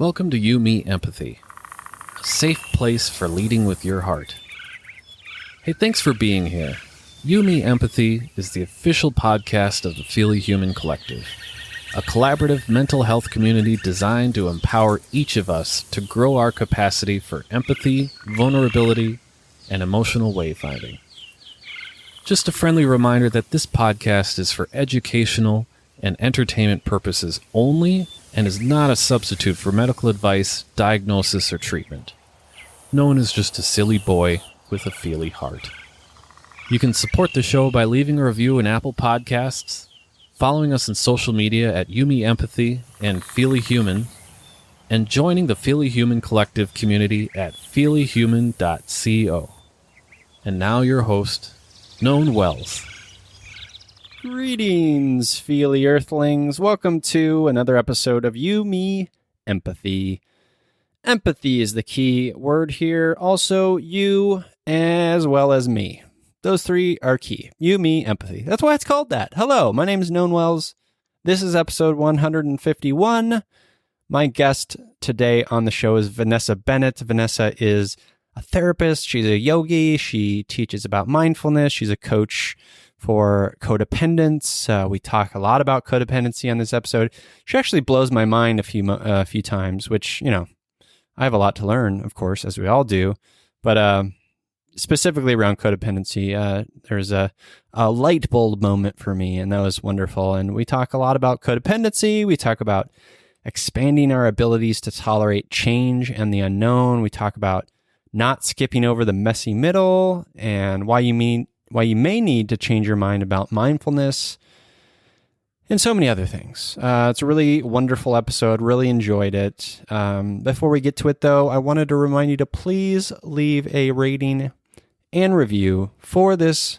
Welcome to You, Me, Empathy, a safe place for leading with your heart. Hey, thanks for being here. You, Me, Empathy is the official podcast of the Feely Human Collective, a collaborative mental health community designed to empower each of us to grow our capacity for empathy, vulnerability, and emotional wayfinding. Just a friendly reminder that this podcast is for educational and entertainment purposes only and is not a substitute for medical advice, diagnosis, or treatment. No one is just a silly boy with a feely heart. You can support the show by leaving a review in Apple Podcasts, following us on social media at Yumi Empathy and Feely Human, and joining the Feely Human Collective community at feelyhuman.co. And now your host, Known Wells. Greetings, Feely Earthlings. Welcome to another episode of You, Me, Empathy. Empathy is the key word here. Also, you as well as me. Those three are key. You, me, empathy. That's why it's called that. Hello, my name is Known Wells. This is episode 151. My guest today on the show is Vanessa Bennett. Vanessa is a therapist. She's a yogi. She teaches about mindfulness. She's a coach for codependence. We talk a lot about codependency on this episode. She actually blows my mind a few times, which, you know, I have a lot to learn, of course, as we all do. But specifically around codependency, there's a light bulb moment for me, and that was wonderful. And we talk a lot about codependency. We talk about expanding our abilities to tolerate change and the unknown. We talk about not skipping over the messy middle and why you may need to change your mind about mindfulness, and so many other things. It's a really wonderful episode. Really enjoyed it. Before we get to it, though, I wanted to remind you to please leave a rating and review for this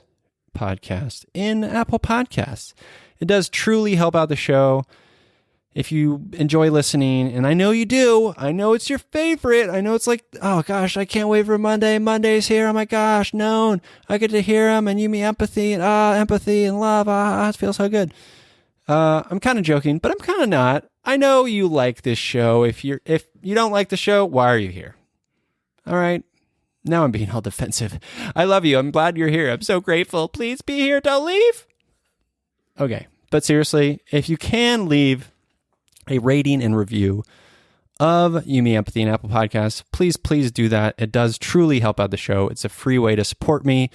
podcast in Apple Podcasts. It does truly help out the show. If you enjoy listening, and I know you do, I know it's your favorite. I know it's like, oh gosh, I can't wait for Monday. Monday's here. Oh my gosh, Known. I get to hear them, and you, me, empathy, and empathy and love. It feels so good. I'm kind of joking, but I'm kind of not. I know you like this show. If you don't like the show, why are you here? All right. Now I'm being all defensive. I love you. I'm glad you're here. I'm so grateful. Please be here. Don't leave. Okay. But seriously, if you can leave a rating and review of You, Me, Empathy and Apple Podcasts, please do that. It does truly help out the show. It's a free way to support me.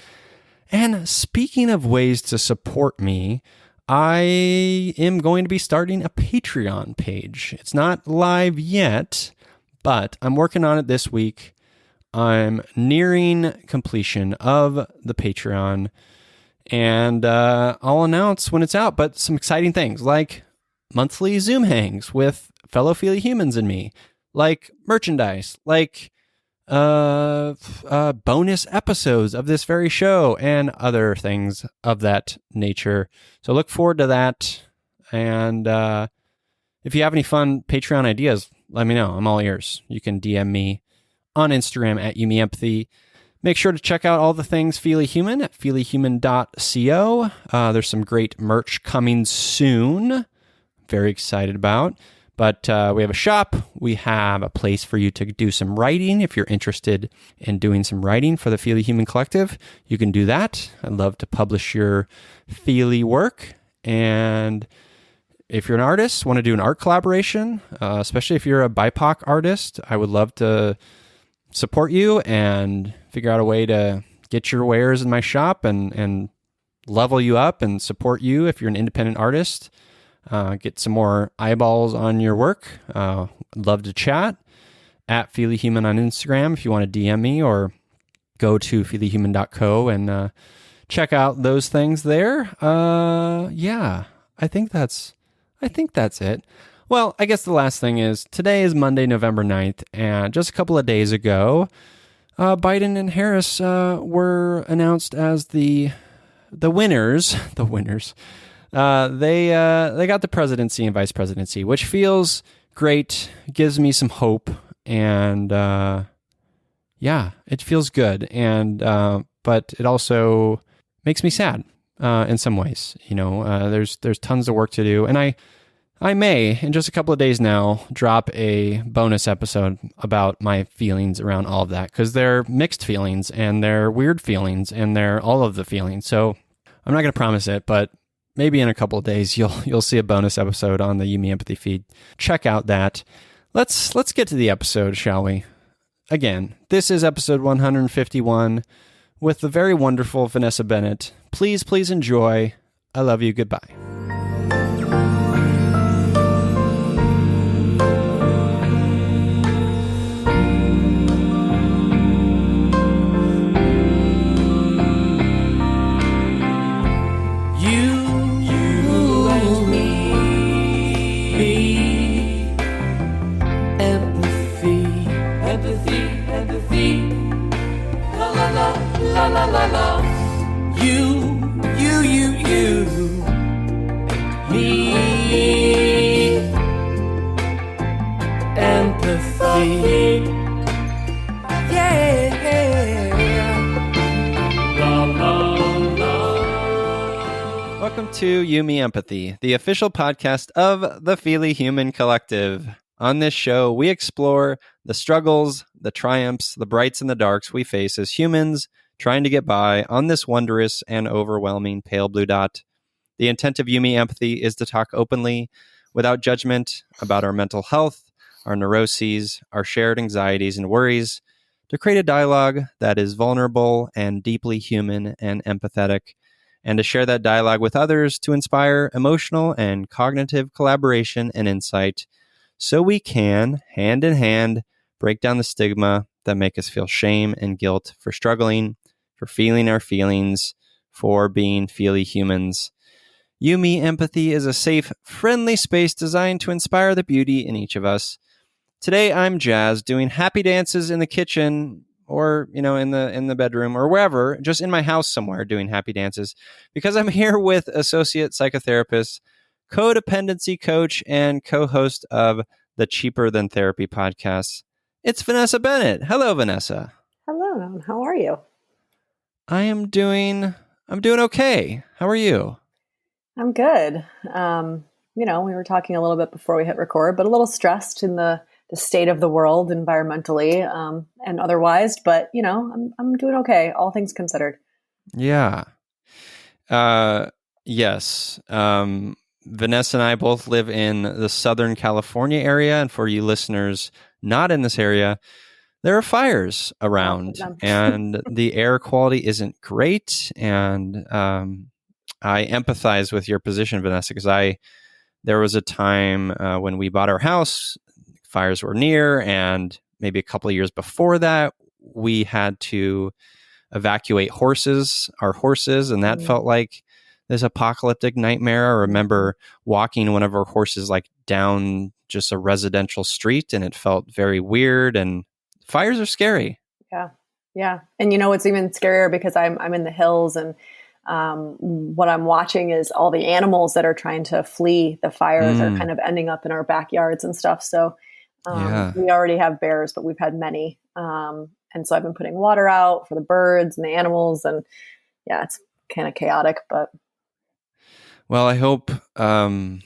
And speaking of ways to support me, I am going to be starting a Patreon page. It's not live yet, but I'm working on it this week. I'm nearing completion of the Patreon, and I'll announce when it's out, but some exciting things like monthly Zoom hangs with fellow Feely humans and me, like merchandise, like bonus episodes of this very show, and other things of that nature. So look forward to that. And if you have any fun Patreon ideas, let me know. I'm all ears. You can DM me on Instagram at YouMeEmpathy. Make sure to check out all the things Feely Human at feelyhuman.co. There's some great merch coming soon. Very excited about. But we have a shop. We have a place for you to do some writing. If you're interested in doing some writing for the Feely Human Collective, you can do that. I'd love to publish your Feely work. And if you're an artist, want to do an art collaboration, especially if you're a BIPOC artist, I would love to support you and figure out a way to get your wares in my shop and level you up and support you if you're an independent artist. Get some more eyeballs on your work. I'd love to chat at feelyhuman on Instagram if you want to DM me, or go to feelyhuman.co and check out those things there. Yeah, I think that's it. Well, I guess the last thing is, today is Monday, November 9th, and just a couple of days ago, Biden and Harris were announced as the winners. The winners. They got the presidency and vice presidency, which feels great, gives me some hope, and yeah, it feels good. And but it also makes me sad in some ways. You know, there's tons of work to do, and I may, in just a couple of days now, drop a bonus episode about my feelings around all of that, because they're mixed feelings and they're weird feelings and they're all of the feelings. So I'm not going to promise it, but maybe in a couple of days you'll see a bonus episode on the You Me Empathy feed. Check out that. Let's get to the episode, shall we? Again, this is episode 151 with the very wonderful Vanessa Bennett. Please enjoy. I love you. Goodbye. Welcome to You Me Empathy, the official podcast of the Feely Human Collective. On this show, we explore the struggles, the triumphs, the brights and the darks we face as humans trying to get by on this wondrous and overwhelming pale blue dot. The intent of You Me Empathy is to talk openly, without judgment, about our mental health, our neuroses, our shared anxieties and worries, to create a dialogue that is vulnerable and deeply human and empathetic, and to share that dialogue with others to inspire emotional and cognitive collaboration and insight, so we can, hand in hand, break down the stigma that make us feel shame and guilt for struggling, for feeling our feelings, for being feely humans. You Me Empathy is a safe, friendly space designed to inspire the beauty in each of us. Today, I'm Jazz, doing happy dances in the kitchen, or in the bedroom, or wherever, just in my house somewhere, doing happy dances, because I'm here with associate psychotherapist, codependency coach, and co-host of the Cheaper Than Therapy podcast. It's Vanessa Bennett. Hello, Vanessa. Hello. How are you? I'm doing okay. How are you? I'm good. We were talking a little bit before we hit record, but a little stressed in the state of the world environmentally and otherwise, but I'm doing okay, all things considered. Yeah. Yes. Vanessa and I both live in the Southern California area, and for you listeners not in this area, there are fires around and the air quality isn't great. And I empathize with your position, Vanessa, because there was a time when we bought our house, fires were near, and maybe a couple of years before that, we had to evacuate our horses, and that felt like this apocalyptic nightmare. I remember walking one of our horses like down just a residential street, and it felt very weird, and fires are scary. Yeah. And it's even scarier because I'm in the hills, and what I'm watching is all the animals that are trying to flee the fires are kind of ending up in our backyards and stuff. So we already have bears, but we've had many. And so I've been putting water out for the birds and the animals, and it's kind of chaotic, but. Well, I hope, I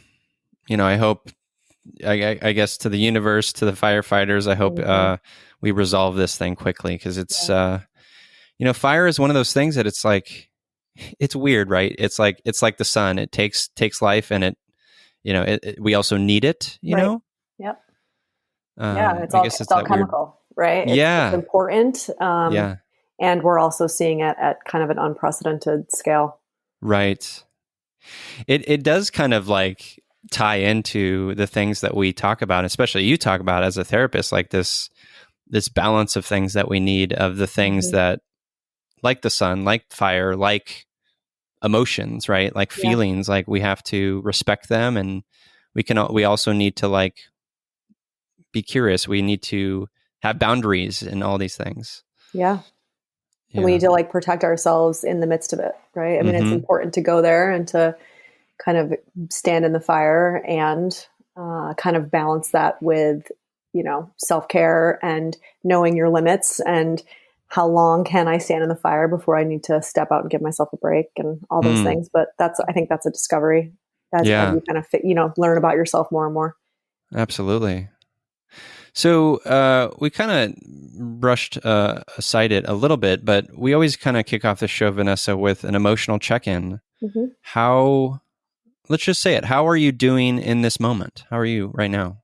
guess to the universe, to the firefighters, I hope we resolve this thing quickly, because it's, fire is one of those things that it's like, it's weird, right? It's like the sun. It takes life, and it we also need it, you know? Yep. It's all chemical, right? It's important. And we're also seeing it at kind of an unprecedented scale. Right. It does kind of like tie into the things that we talk about, especially you talk about as a therapist, like this balance of things that we need, of the things that, like the sun, like fire, like emotions, right? Like feelings, like we have to respect them, and we also need to like be curious. We need to have boundaries and all these things. Yeah. And we need to like protect ourselves in the midst of it, right? I mean, it's important to go there and to kind of stand in the fire and kind of balance that with, self-care and knowing your limits and how long can I stand in the fire before I need to step out and give myself a break and all those things. But I think that's a discovery as Yeah, you kind of learn about yourself more and more. absolutely. So we kind of brushed aside it a little bit, but we always kind of kick off the show, Vanessa, with an emotional check-in. Mm-hmm. Let's just say it. How are you doing in this moment? How are you right now?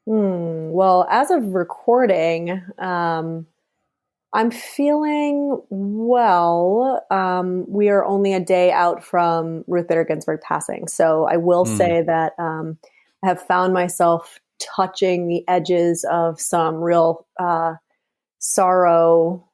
Well, as of recording, I'm feeling well. We are only a day out from Ruth Bader Ginsburg passing. So I will say that I have found myself touching the edges of some real sorrow,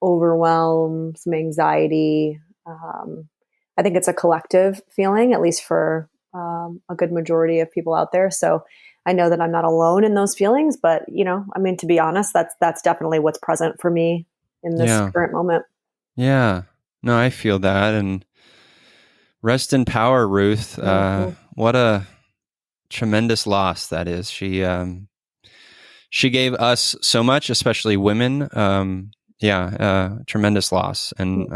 overwhelm, some anxiety. I think it's a collective feeling, at least for a good majority of people out there. So I know that I'm not alone in those feelings, but to be honest, that's definitely what's present for me in this Yeah. current moment. Yeah. No, I feel that. And rest in power, Ruth. Mhm. What a tremendous loss that is. She gave us so much, especially women. Tremendous loss. And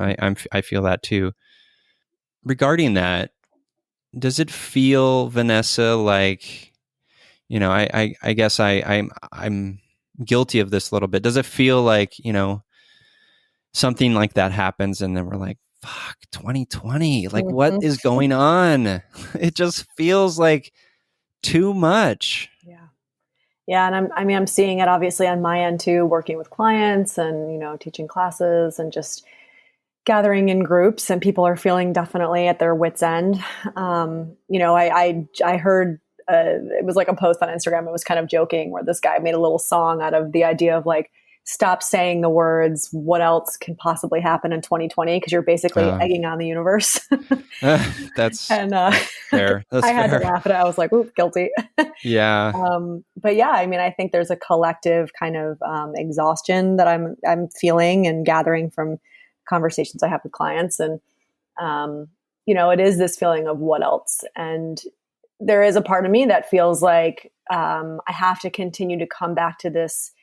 I feel that too. Regarding that, does it feel, Vanessa, like, I guess I'm guilty of this a little bit. Does it feel like, something like that happens and then we're like, fuck, 2020, like what Mhm. is going on? It just feels like too much. Yeah. Yeah. And I'm seeing it obviously on my end too, working with clients and, teaching classes and just gathering in groups, and people are feeling definitely at their wits' end. I heard it was like a post on Instagram. It was kind of joking where this guy made a little song out of the idea of like, stop saying the words, what else can possibly happen in 2020? Because you're basically egging on the universe. That's fair. That's I had fair. to laugh at it. I was like, oop, guilty. Yeah. But yeah, I think there's a collective kind of exhaustion that I'm feeling and gathering from conversations I have with clients. And, it is this feeling of what else? And there is a part of me that feels like I have to continue to come back to this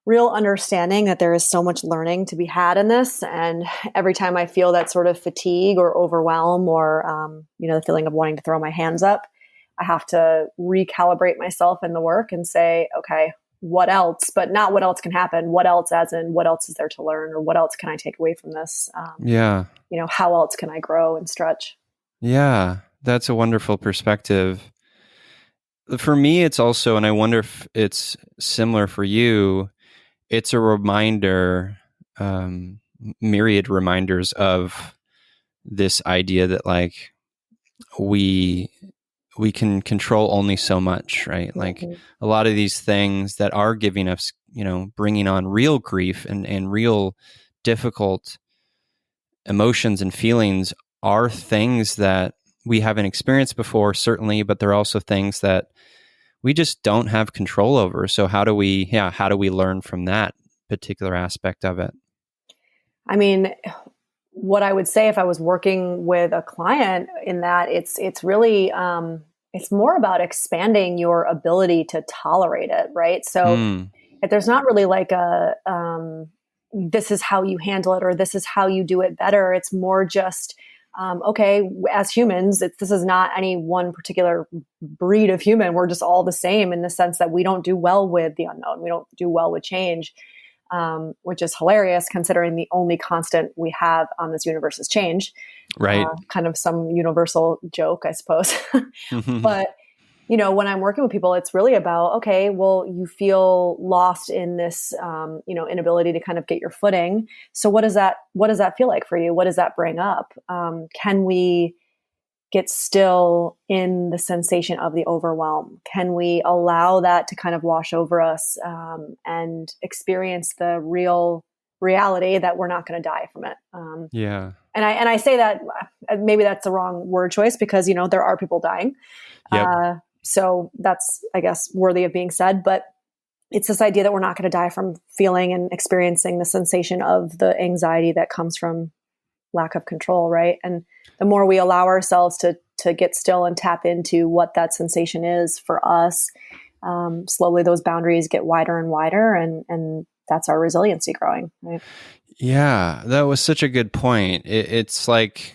real understanding that there is so much learning to be had in this. And every time I feel that sort of fatigue or overwhelm or, the feeling of wanting to throw my hands up, I have to recalibrate myself in the work and say, okay, what else? But not what else can happen. What else, as in what else is there to learn, or what else can I take away from this? Yeah. How else can I grow and stretch? Yeah. That's a wonderful perspective. For me, it's also, and I wonder if it's similar for you, it's a reminder, myriad reminders of this idea that like we can control only so much, right? Mm-hmm. Like a lot of these things that are giving us, bringing on real grief and real difficult emotions and feelings are things that we haven't experienced before, certainly, but they're also things that we just don't have control over. So how do we learn from that particular aspect of it? I mean, what I would say if I was working with a client in that it's really it's more about expanding your ability to tolerate it, right? So if there's not really like a this is how you handle it or this is how you do it better. It's more just okay, as humans, this is not any one particular breed of human. We're just all the same in the sense that we don't do well with the unknown. We don't do well with change. Which is hilarious considering the only constant we have on this universe is change. Right. Kind of some universal joke, I suppose. But, when I'm working with people, it's really about, okay, well, you feel lost in this, inability to kind of get your footing. So what does that feel like for you? What does that bring up? Can we get still in the sensation of the overwhelm? Can we allow that to kind of wash over us and experience the real reality that we're not going to die from it? Yeah. And I say that maybe that's the wrong word choice because there are people dying. Yep. So that's, I guess, worthy of being said. But it's this idea that we're not going to die from feeling and experiencing the sensation of the anxiety that comes from lack of control, right? And the more we allow ourselves to get still and tap into what that sensation is for us, slowly those boundaries get wider and wider, and that's our resiliency growing, right? Yeah, that was such a good point. It's like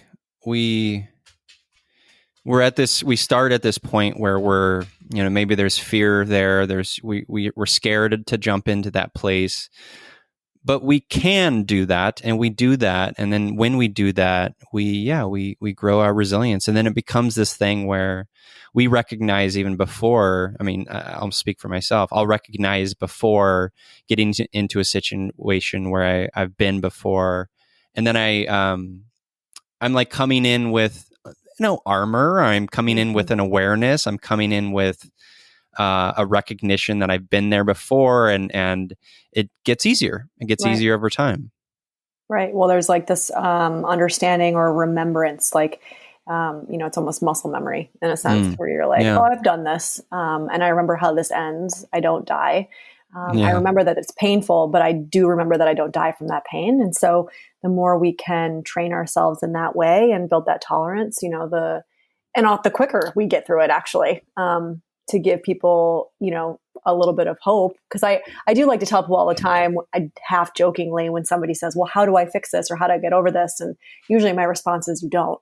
we start at this point where we're, maybe there's fear there. We're scared to jump into that place, but we can do that, and we do that. And then when we do that, we grow our resilience. And then it becomes this thing where we recognize even before, I'll speak for myself. I'll recognize before getting into a situation where I've been before. And then I'm like coming in with armor. I'm coming in with an awareness. I'm coming in with a recognition that I've been there before, and it gets easier. It gets easier over time. Right. Well, there's like this understanding or remembrance, like, it's almost muscle memory in a sense, where you're like, oh, I've done this. And I remember how this ends. I don't die. I remember that it's painful, but I do remember that I don't die from that pain. And so the more we can train ourselves in that way and build that tolerance, the quicker we get through it, actually, to give people, a little bit of hope. Because I do like to tell people all the time, I half jokingly, when somebody says, well, how do I fix this? Or how do I get over this? And usually my response is, you don't.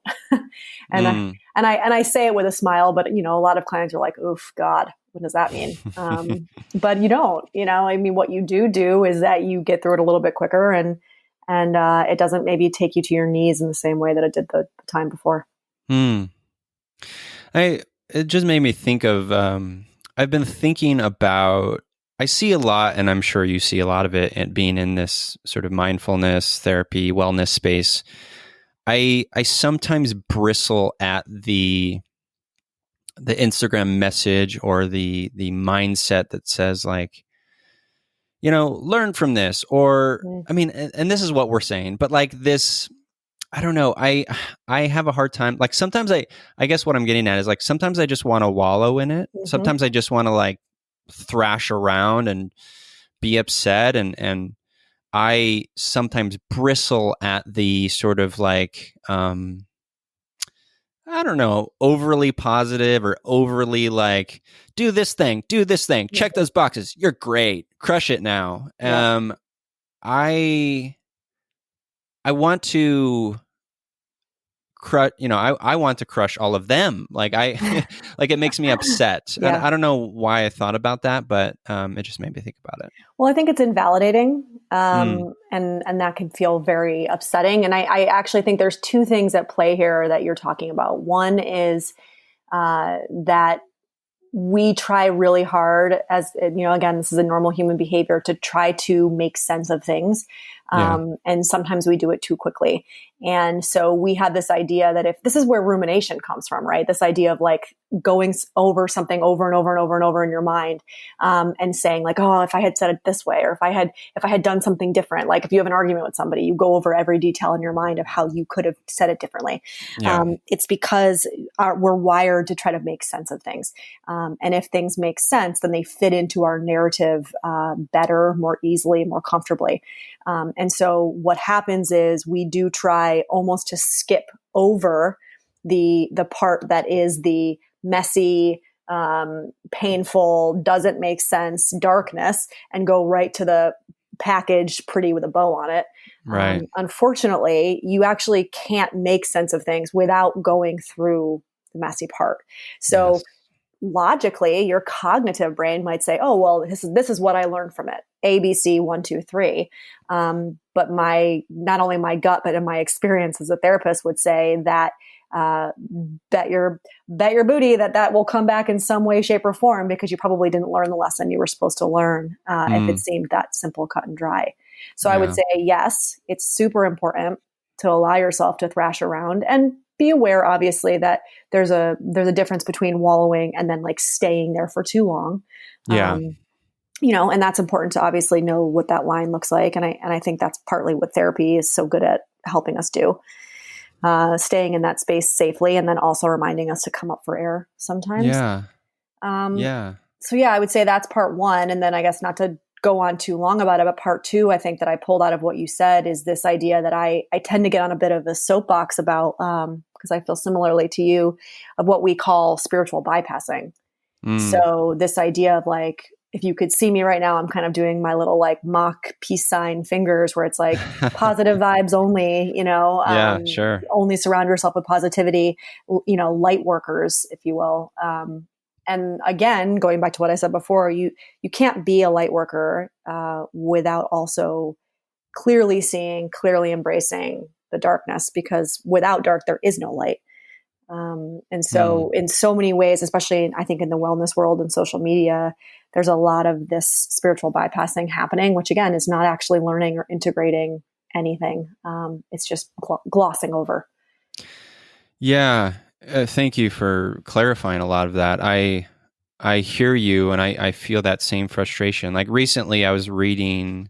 and I say it with a smile, but a lot of clients are like, oof, God, what does that mean? But you don't, what you do is that you get through it a little bit quicker, and it doesn't maybe take you to your knees in the same way that it did the time before. It just made me think of, I've been thinking about, I see a lot, and I'm sure you see a lot of it, and being in this sort of mindfulness, therapy, wellness space. I sometimes bristle at the Instagram message or the mindset that says, like, learn from this, or, and this is what we're saying, but like this, I don't know. I have a hard time. Like sometimes I guess what I'm getting at is, like, sometimes I just want to wallow in it. Sometimes I just want to like thrash around and be upset. And I sometimes bristle at the sort of like, I don't know, overly positive or overly like, do this thing, check those boxes. You're great. Crush it now. Yeah. I want to crush, I want to crush all of them. Like like it makes me upset. Yeah. I don't know why I thought about that, but it just made me think about it. Well, I think it's invalidating. And that can feel very upsetting. And I actually think there's two things at play here that you're talking about. One is that we try really hard, as again, this is a normal human behavior, to try to make sense of things. And sometimes we do it too quickly. And so we have this idea that if this is where rumination comes from, right? This idea of like going over something over and over and over and over in your mind, and saying like, oh, if I had said it this way, or if I had done something different, like if you have an argument with somebody, you go over every detail in your mind of how you could have said it differently. It's because we're wired to try to make sense of things. And if things make sense, then they fit into our narrative better, more easily, more comfortably. And so what happens is we do try almost to skip over the part that is the messy, painful, doesn't make sense darkness, and go right to the package pretty with a bow on it. Right. Unfortunately, you actually can't make sense of things without going through the messy part. So logically, your cognitive brain might say, oh, well, this is what I learned from it. A, B, C, 1, 2, 3. But not only my gut, but in my experience as a therapist would say that, bet your booty that will come back in some way, shape, or form, because you probably didn't learn the lesson you were supposed to learn, if it seemed that simple, cut and dry. So I would say, yes, it's super important to allow yourself to thrash around, and be aware, obviously, that there's a difference between wallowing and then like staying there for too long. And that's important to obviously know what that line looks like. And I think that's partly what therapy is so good at helping us do, staying in that space safely, and then also reminding us to come up for air sometimes. So I would say that's part one. And then I guess not to go on too long about it, but part two, I think that I pulled out of what you said is this idea that I tend to get on a bit of a soapbox about, because I feel similarly to you, of what we call spiritual bypassing. So this idea of like, if you could see me right now, I'm kind of doing my little like mock peace sign fingers where it's like positive vibes only, Yeah, sure. only surround yourself with positivity, light workers, if you will. And again, going back to what I said before, you can't be a light worker without also clearly seeing, clearly embracing the darkness, because without dark, there is no light. And so in so many ways, especially I think in the wellness world and social media, there's a lot of this spiritual bypassing happening, which again is not actually learning or integrating anything. It's just glossing over. Yeah. Thank you for clarifying a lot of that. I hear you, and I feel that same frustration. Like recently I was reading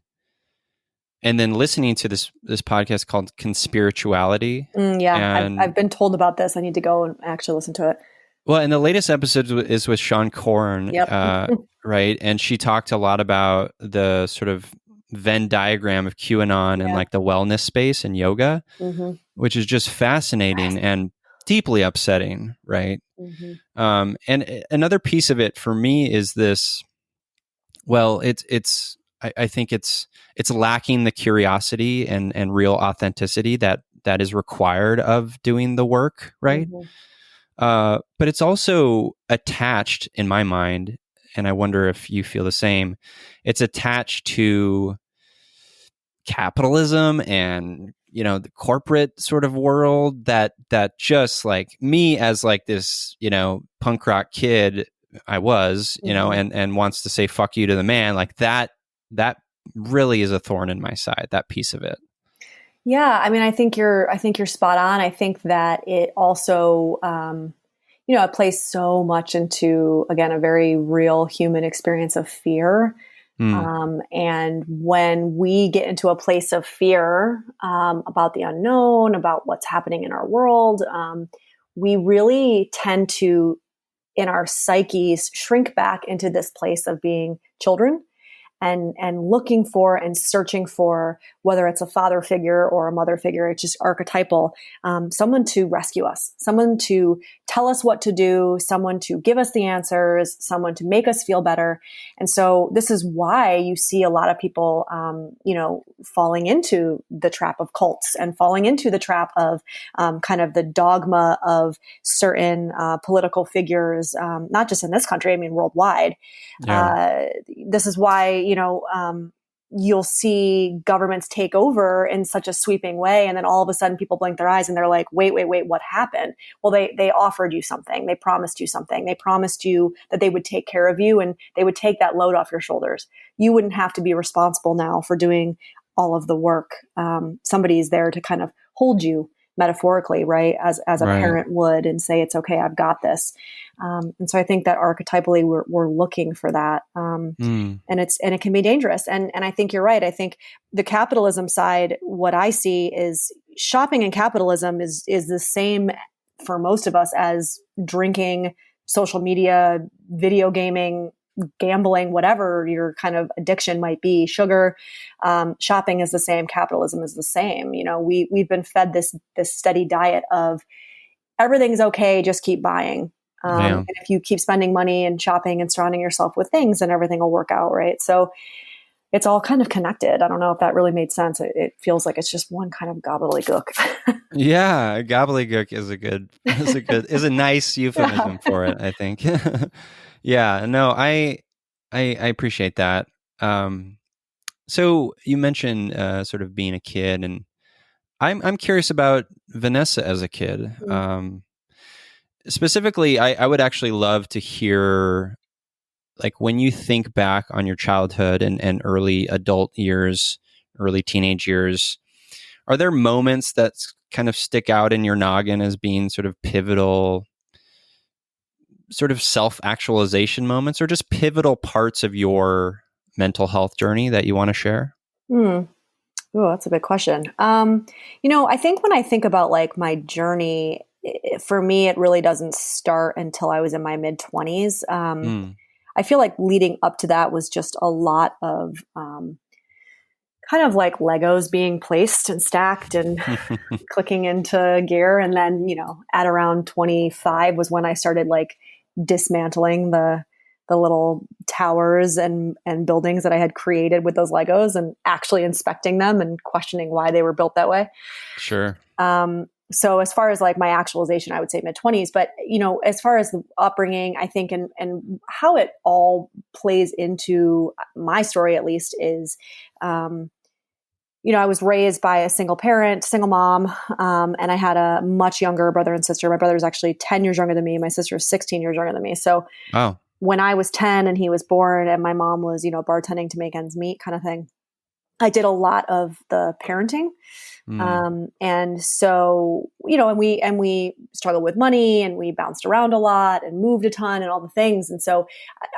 and then listening to this podcast called Conspirituality. And I've been told about this. I need to go and actually listen to it. Well, and the latest episode is with Sean Corn, right? And she talked a lot about the sort of Venn diagram of QAnon and like the wellness space and yoga, which is just fascinating and deeply upsetting, right? And another piece of it for me is this. Well, I think it's lacking the curiosity and real authenticity that is required of doing the work, right? But it's also attached in my mind, and I wonder if you feel the same. It's attached to capitalism and the corporate sort of world that just like me as like this punk rock kid I was and wants to say fuck you to the man, like that really is a thorn in my side, that piece of it. Yeah, I mean, I think you're spot on. I think that it also, it plays so much into, again, a very real human experience of fear. And when we get into a place of fear about the unknown, about what's happening in our world, we really tend to, in our psyches, shrink back into this place of being children. And looking for and searching for, whether it's a father figure or a mother figure, it's just archetypal, someone to rescue us, someone to tell us what to do, someone to give us the answers, someone to make us feel better. And so this is why you see a lot of people, falling into the trap of cults and falling into the trap of kind of the dogma of certain political figures, not just in this country, I mean, worldwide. This is why, you'll see governments take over in such a sweeping way. And then all of a sudden people blink their eyes and they're like, wait, what happened? Well, they offered you something. They promised you something. They promised you that they would take care of you and they would take that load off your shoulders. You wouldn't have to be responsible now for doing all of the work. Somebody's there to kind of hold you metaphorically, right? As a parent would, and say, it's okay, I've got this. And so I think that archetypally we're looking for that. And it can be dangerous. And I think you're right. I think the capitalism side, what I see is shopping and capitalism is the same for most of us as drinking, social media, video gaming, gambling, whatever your kind of addiction might be, sugar. Shopping is the same. Capitalism is the same. We've been fed this steady diet of everything's okay, just keep buying. And if you keep spending money and shopping and surrounding yourself with things, then everything will work out, right? So it's all kind of connected. I don't know if that really made sense. It feels like it's just one kind of gobbledygook. Yeah, gobbledygook is a nice euphemism for it, I think. Yeah, no, I appreciate that. So you mentioned sort of being a kid, and I'm curious about Vanessa as a kid. Specifically, I would actually love to hear, like, when you think back on your childhood and early adult years, early teenage years, are there moments that kind of stick out in your noggin as being sort of pivotal, sort of self-actualization moments, or just pivotal parts of your mental health journey that you want to share? Oh, that's a big question. I think when I think about like my journey, for me, it really doesn't start until I was in my mid-20s. I feel like leading up to that was just a lot of kind of like Legos being placed and stacked and clicking into gear. And then, at around 25 was when I started like dismantling the the little towers and buildings that I had created with those Legos and actually inspecting them and questioning why they were built that way. Sure. So as far as like my actualization, I would say mid-20s, but as far as the upbringing, I think, and how it all plays into my story, at least, is, I was raised by a single mom, and I had a much younger brother and sister. My brother is actually 10 years younger than me. My sister is 16 years younger than me. So when I was 10 and he was born and my mom was, bartending to make ends meet kind of thing, I did a lot of the parenting. And so, and we struggled with money and we bounced around a lot and moved a ton and all the things. And so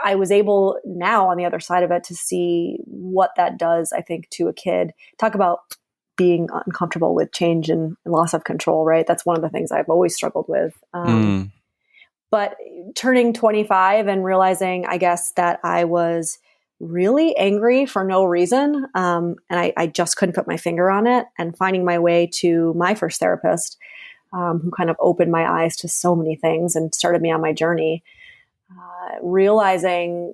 I was able now on the other side of it to see what that does, I think, to a kid. Talk about being uncomfortable with change and loss of control, right? That's one of the things I've always struggled with. But turning 25 and realizing, I guess, that I was really angry for no reason. And I just couldn't put my finger on it, and finding my way to my first therapist, who kind of opened my eyes to so many things and started me on my journey, realizing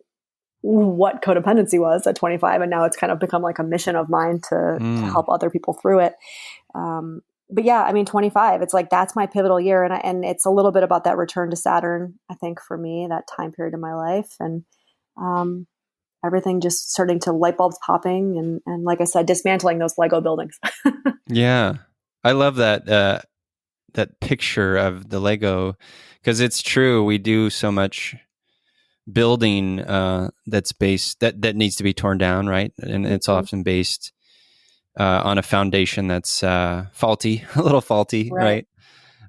what codependency was at 25. And now it's kind of become like a mission of mine to help other people through it. But yeah, 25, it's like, that's my pivotal year. And it's a little bit about that return to Saturn, I think, for me, that time period in my life. And, everything just starting to light bulbs popping and like I said, dismantling those Lego buildings. Yeah. I love that picture of the Lego, because it's true. We do so much building that's based that needs to be torn down, right? And it's often based on a foundation that's faulty, a little faulty, right?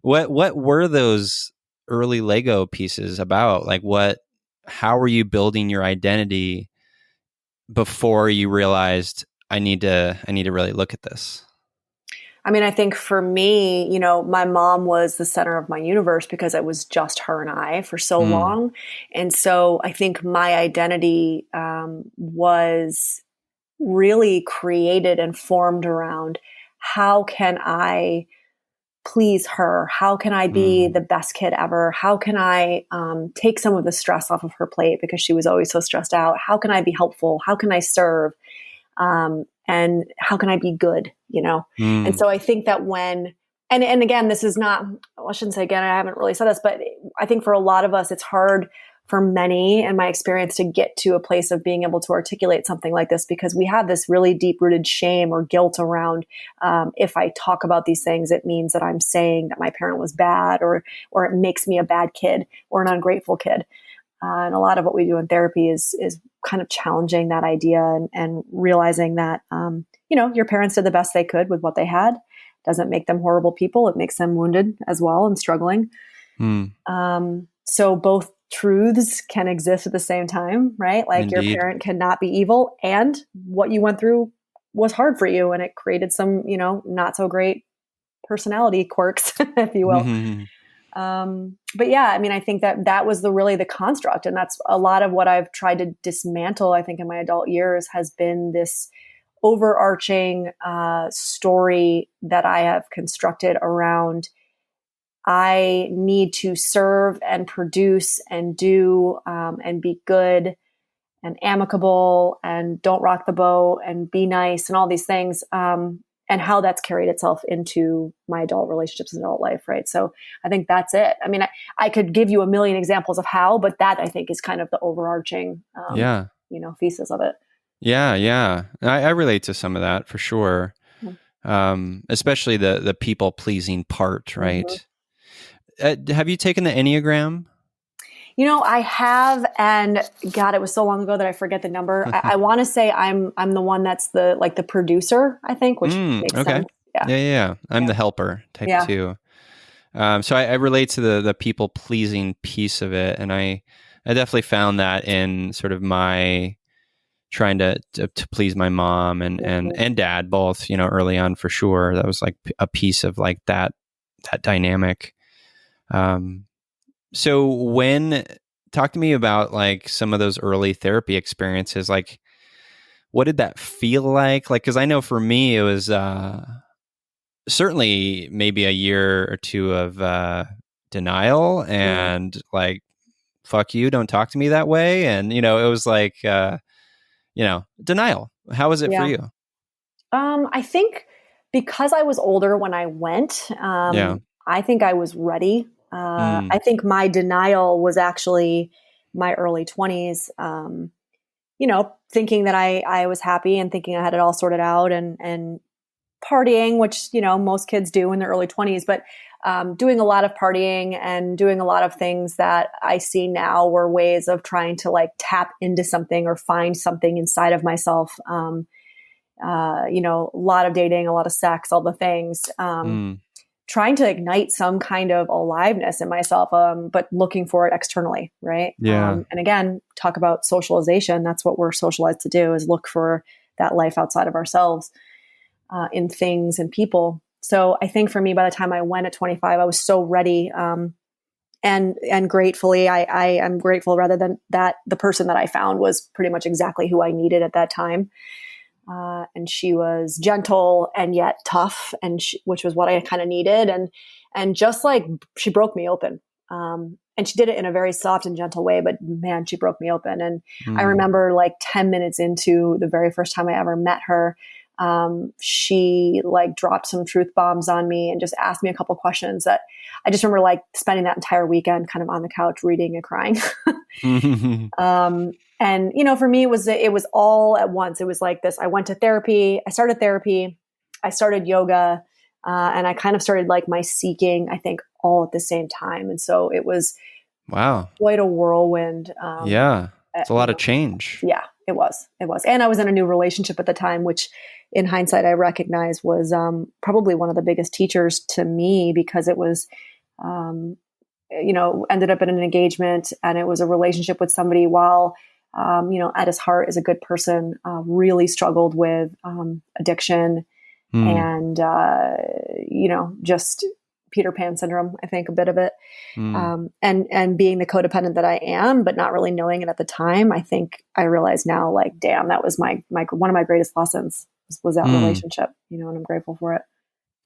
What were those early Lego pieces about? Like how were you building your identity before you realized I need to really look at this? I think for me, my mom was the center of my universe because it was just her and I for so long. And so I think my identity was really created and formed around, how can I please her? How can I be the best kid ever? How can I take some of the stress off of her plate because she was always so stressed out? How can I be helpful? How can I serve? And how can I be good? And so I think that and again, this is not, I shouldn't say again, I haven't really said this, but I think for a lot of us, it's hard for many, in my experience, to get to a place of being able to articulate something like this, because we have this really deep-rooted shame or guilt around, if I talk about these things, it means that I'm saying that my parent was bad, or it makes me a bad kid or an ungrateful kid. And a lot of what we do in therapy is kind of challenging that idea and realizing that, your parents did the best they could with what they had. Doesn't make them horrible people. It makes them wounded as well and struggling. So both truths can exist at the same time, right? Like Indeed. Your parent cannot be evil, and what you went through was hard for you, and it created some, not so great personality quirks, if you will. But yeah, I think that was really the construct, and that's a lot of what I've tried to dismantle, I think, in my adult years, has been this overarching story that I have constructed around, I need to serve and produce and do and be good and amicable and don't rock the boat and be nice and all these things, and how that's carried itself into my adult relationships and adult life, right? So I think that's it. I could give you a million examples of how, but that, I think, is kind of the overarching thesis of it. Yeah. I relate to some of that for sure, especially the people-pleasing part, right? Have you taken the Enneagram? I have, and God, it was so long ago that I forget the number. I want to say I'm the one that's the producer, I think, which makes sense. Yeah. I'm the helper type 2. So I relate to the people pleasing piece of it, and I definitely found that in sort of my trying to please my mom and dad both, early on for sure. That was like a piece of like that dynamic. So talk to me about like some of those early therapy experiences. Like, what did that feel like? Like, cause I know for me, it was, certainly maybe a year or two of, denial and like fuck you, don't talk to me that way. And, it was like, denial. How was it for you? I think because I was older when I went, I think I was ready. I think my denial was actually my early 20s, thinking that I was happy and thinking I had it all sorted out and partying, which, most kids do in their early 20s, but doing a lot of partying and doing a lot of things that I see now were ways of trying to like tap into something or find something inside of myself. A lot of dating, a lot of sex, all the things, trying to ignite some kind of aliveness in myself, but looking for it externally. Right. Yeah. And again, talk about socialization. That's what we're socialized to do, is look for that life outside of ourselves, in things and people. So I think for me, by the time I went at 25, I was so ready. And gratefully, I am grateful rather than that the person that I found was pretty much exactly who I needed at that time. And she was gentle and yet tough, which was what I kind of needed. And just like she broke me open. And she did it in a very soft and gentle way, but man, she broke me open. And I remember like 10 minutes into the very first time I ever met her, she like dropped some truth bombs on me and just asked me a couple questions that I just remember like spending that entire weekend kind of on the couch reading and crying. And for me, it was all at once. It was like this. I went to therapy. I started therapy. I started yoga, and I kind of started like my seeking, I think, all at the same time. And so it was quite a whirlwind. It's a lot of change. Yeah, it was. And I was in a new relationship at the time, which in hindsight, I recognize was probably one of the biggest teachers to me, because it was, ended up in an engagement, and it was a relationship with somebody while, at his heart is a good person, really struggled with addiction and, just Peter Pan syndrome, I think a bit of it. And being the codependent that I am, but not really knowing it at the time, I think I realize now, like, damn, that was my one of my greatest lessons was that relationship, and I'm grateful for it.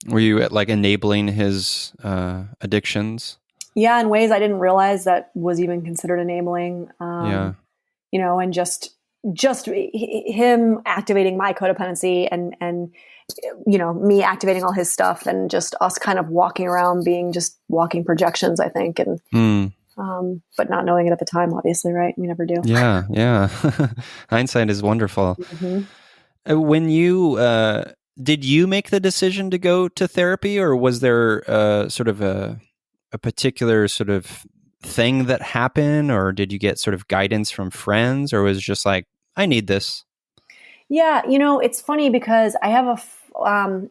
Were you like enabling his addictions? Yeah, in ways I didn't realize that was even considered enabling. And just him activating my codependency and me activating all his stuff, and just us kind of walking around being just walking projections, I think. And, but not knowing it at the time, obviously, right? We never do. Yeah. Hindsight is wonderful. When you, did you make the decision to go to therapy, or was there sort of a particular sort of thing that happened, or did you get sort of guidance from friends, or was it just like, I need this? Yeah. It's funny because I have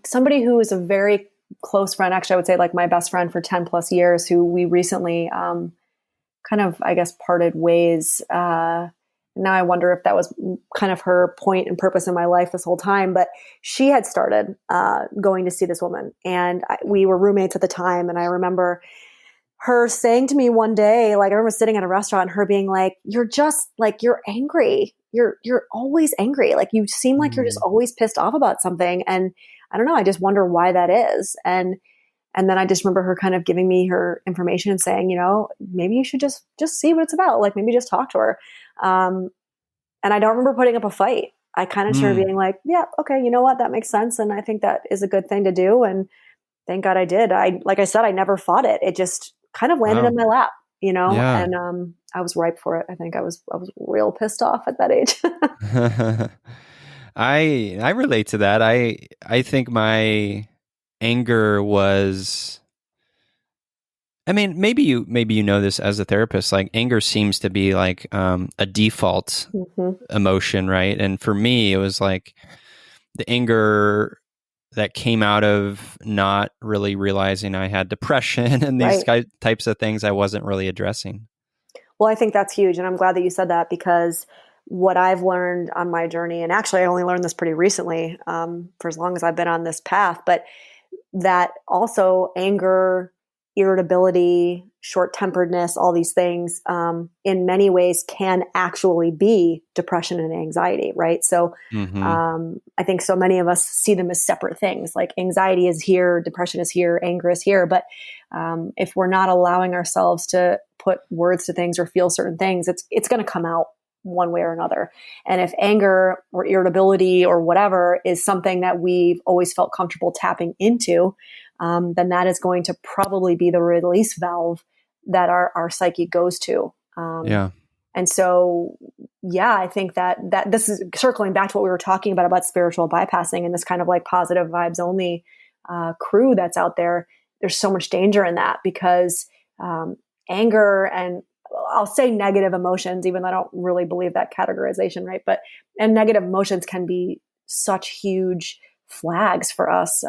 somebody who is a very close friend, actually, I would say like my best friend for 10 plus years, who we recently kind of, I guess, parted ways. Now I wonder if that was kind of her point and purpose in my life this whole time, but she had started going to see this woman, and we were roommates at the time. And I remember her saying to me one day, like, I remember sitting at a restaurant and her being like, you're just like, you're angry. You're always angry. Like, you seem like you're just always pissed off about something. And I don't know, I just wonder why that is. And then I just remember her kind of giving me her information and saying, maybe you should just see what it's about. Like, maybe just talk to her. And I don't remember putting up a fight. I kind of started being like, yeah, okay, you know what? That makes sense. And I think that is a good thing to do. And thank God I did. Like I said, I never fought it. It just kind of landed in my lap, and I was ripe for it. I think I was real pissed off at that age. I relate to that. I think my anger was, I mean, maybe you know this as a therapist, like anger seems to be like a default emotion, right? And for me, it was like the anger that came out of not really realizing I had depression and these types of things I wasn't really addressing. Well, I think that's huge. And I'm glad that you said that, because what I've learned on my journey, and actually I only learned this pretty recently, for as long as I've been on this path, but that also anger, irritability, short-temperedness, all these things, in many ways can actually be depression and anxiety, right? So I think so many of us see them as separate things. Like, anxiety is here, depression is here, anger is here. But If we're not allowing ourselves to put words to things or feel certain things, it's going to come out one way or another. And if anger or irritability or whatever is something that we've always felt comfortable tapping into, then that is going to probably be the release valve that our psyche goes to. And so, yeah, I think that this is circling back to what we were talking about spiritual bypassing and this kind of like positive vibes only crew that's out there. There's so much danger in that because anger and I'll say negative emotions, even though I don't really believe that categorization, right? And negative emotions can be such huge flags for us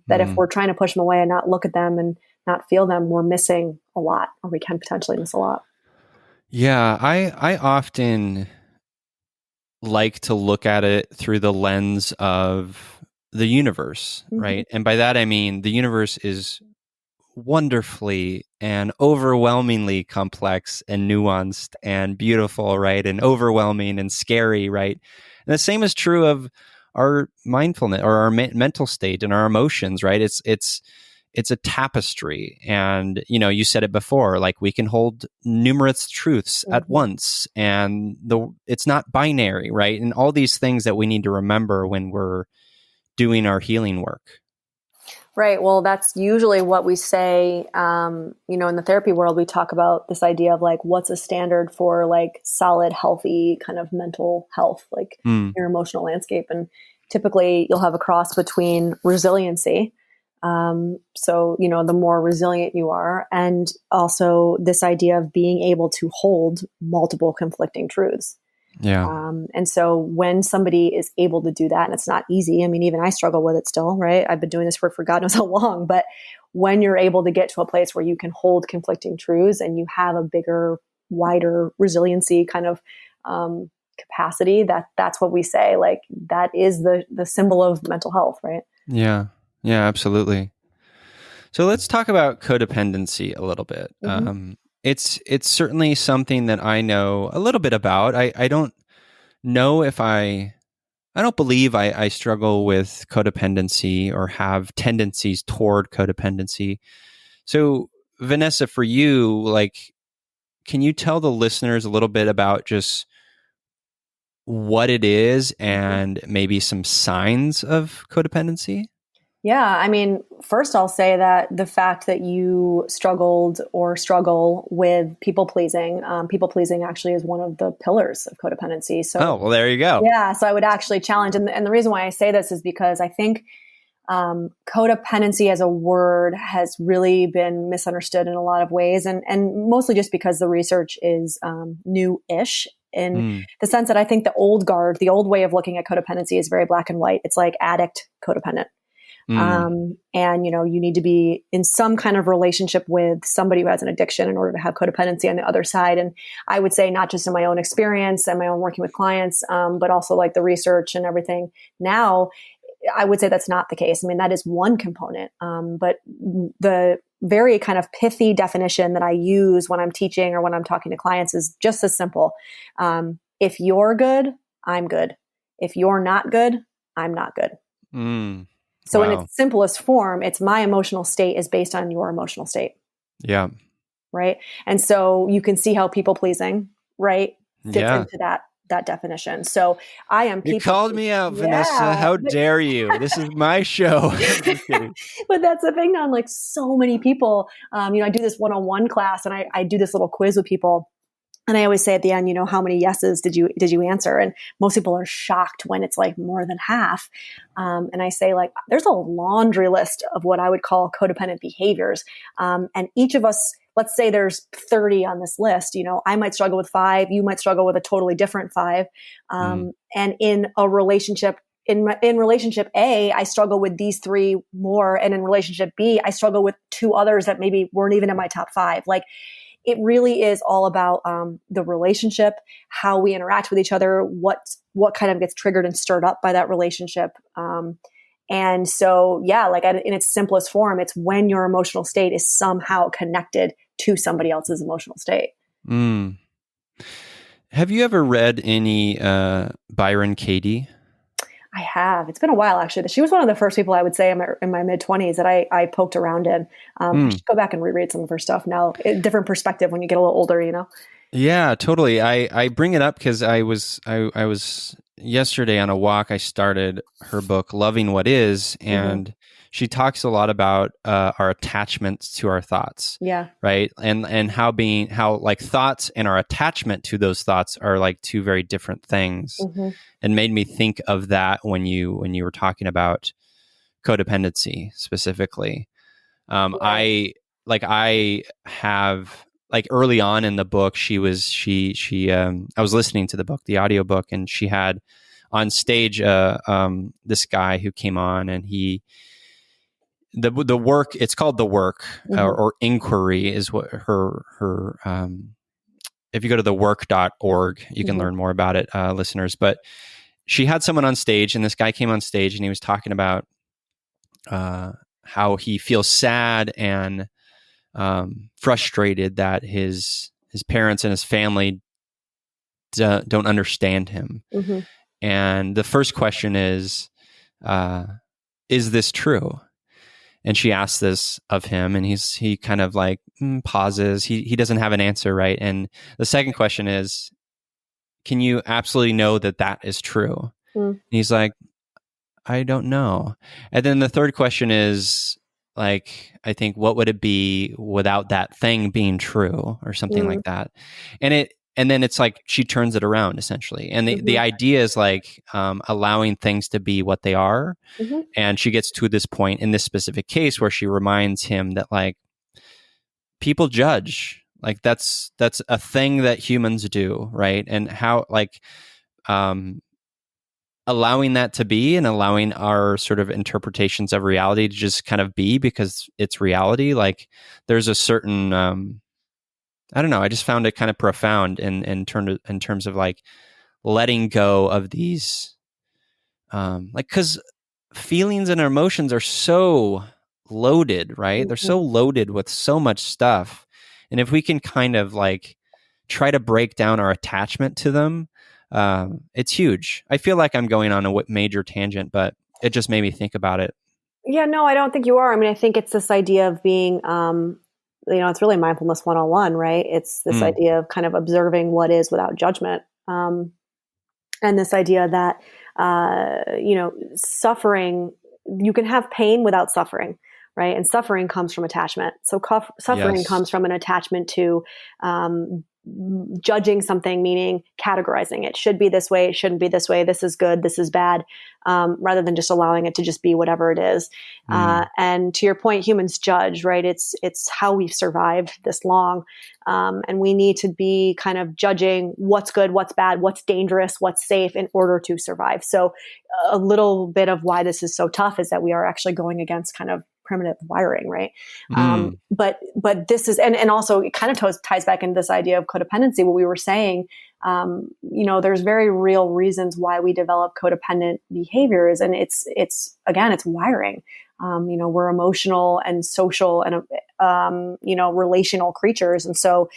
that if we're trying to push them away and not look at them and not feel them, we're missing a lot, or we can potentially miss a lot. Yeah, I often like to look at it through the lens of the universe, right? And by that I mean the universe is wonderfully and overwhelmingly complex and nuanced and beautiful, right? And overwhelming and scary, right? And the same is true of our mindfulness or our mental state and our emotions, right? It's a tapestry. And, you said it before, like we can hold numerous truths at once and it's not binary, right? And all these things that we need to remember when we're doing our healing work. Right. Well, that's usually what we say, in the therapy world, we talk about this idea of like, what's a standard for like solid, healthy kind of mental health, like your emotional landscape. And typically you'll have a cross between resiliency. So, the more resilient you are, and also this idea of being able to hold multiple conflicting truths. Yeah. And so when somebody is able to do that, and it's not easy, I mean, even I struggle with it still, right? I've been doing this work for God knows how long, but when you're able to get to a place where you can hold conflicting truths and you have a bigger, wider resiliency kind of, capacity, that's what we say, like that is the symbol of mental health, right? Yeah. Yeah, absolutely. So let's talk about codependency a little bit. It's certainly something that I know a little bit about. I don't know if I don't believe I struggle with codependency or have tendencies toward codependency. So Vanessa, for you, like, can you tell the listeners a little bit about just what it is and maybe some signs of codependency? Yeah, I mean, first I'll say that the fact that you struggled or struggle with people pleasing actually is one of the pillars of codependency. So, oh, well, there you go. Yeah, so I would actually challenge, and the reason why I say this is because I think codependency as a word has really been misunderstood in a lot of ways, and mostly just because the research is new-ish. In the sense that I think the old guard, the old way of looking at codependency is very black and white. It's like addict, codependent. And, you need to be in some kind of relationship with somebody who has an addiction in order to have codependency on the other side. And I would say not just in my own experience and my own working with clients, but also like the research and everything. Now, I would say that's not the case. I mean, that is one component. But the very kind of pithy definition that I use when I'm teaching or when I'm talking to clients is just as simple. If you're good, I'm good. If you're not good, I'm not good. So in its simplest form, it's my emotional state is based on your emotional state. Yeah. Right. And so you can see how people pleasing, right, fits into that definition. So I am people. You called me out, Vanessa. How dare you? This is my show. I'm just kidding. But that's the thing on like so many people. I do this one-on-one class and I do this little quiz with people. And I always say at the end, how many yeses did you answer? And most people are shocked when it's like more than half. And I say like, there's a laundry list of what I would call codependent behaviors. And each of us, let's say there's 30 on this list, I might struggle with 5, you might struggle with a totally different 5. And in a relationship, in relationship A, I struggle with these 3 more. And in relationship B, I struggle with 2 others that maybe weren't even in my top 5. Like, it really is all about the relationship, how we interact with each other, what kind of gets triggered and stirred up by that relationship. And so, yeah, like in its simplest form, it's when your emotional state is somehow connected to somebody else's emotional state. Have you ever read any Byron Katie? I have. It's been a while, actually. She was one of the first people I would say in my mid-20s that I poked around in. I should go back and reread some of her stuff now. Different perspective when you get a little older, you know? Yeah, totally. I bring it up because I was yesterday on a walk. I started her book, Loving What Is, and she talks a lot about our attachments to our thoughts. Yeah. Right. And how like thoughts and our attachment to those thoughts are like two very different things. And made me think of that when you were talking about codependency specifically. I have, like, early on in the book, I was listening to the book, the audiobook, and she had on stage this guy who came on, and the work, it's called The Work, or Inquiry is what her if you go to thework.org, you can learn more about it, listeners. But she had someone on stage, and this guy came on stage, and he was talking about how he feels sad and frustrated that his parents and his family don't understand him. And the first question is this true? And she asks this of him, and he kind of like pauses. He doesn't have an answer, right? And the second question is, can you absolutely know that is true? And he's like, I don't know. And then the third question is, like, I think, what would it be without that thing being true, or something like that? And then it's like she turns it around, essentially. And the idea is like allowing things to be what they are. And she gets to this point in this specific case where she reminds him that, like, people judge. Like, that's a thing that humans do, right? And how, like, allowing that to be, and allowing our sort of interpretations of reality to just kind of be, because it's reality. Like, there's a certain, I don't know, I just found it kind of profound in terms of like letting go of these, like, because feelings and emotions are so loaded, right? They're so loaded with so much stuff. And if we can kind of like try to break down our attachment to them, it's huge. I feel like I'm going on a major tangent, but it just made me think about it. Yeah, no, I don't think you are. I mean, I think it's this idea of being, it's really mindfulness 101, right? It's this idea of kind of observing what is without judgment. And this idea that, suffering, you can have pain without suffering, right? And suffering comes from attachment. So suffering comes from an attachment to judging something, meaning categorizing it. Should be this way, it shouldn't be this way, this is good, this is bad, rather than just allowing it to just be whatever it is. And to your point, humans judge, right? It's how we've survived this long. And we need to be kind of judging what's good, what's bad, what's dangerous, what's safe in order to survive. So a little bit of why this is so tough is that we are actually going against kind of primitive wiring, right? But this is, and also it kind of ties back into this idea of codependency, what we were saying. There's very real reasons why we develop codependent behaviors, and it's again, it's wiring. We're emotional and social and relational creatures, and so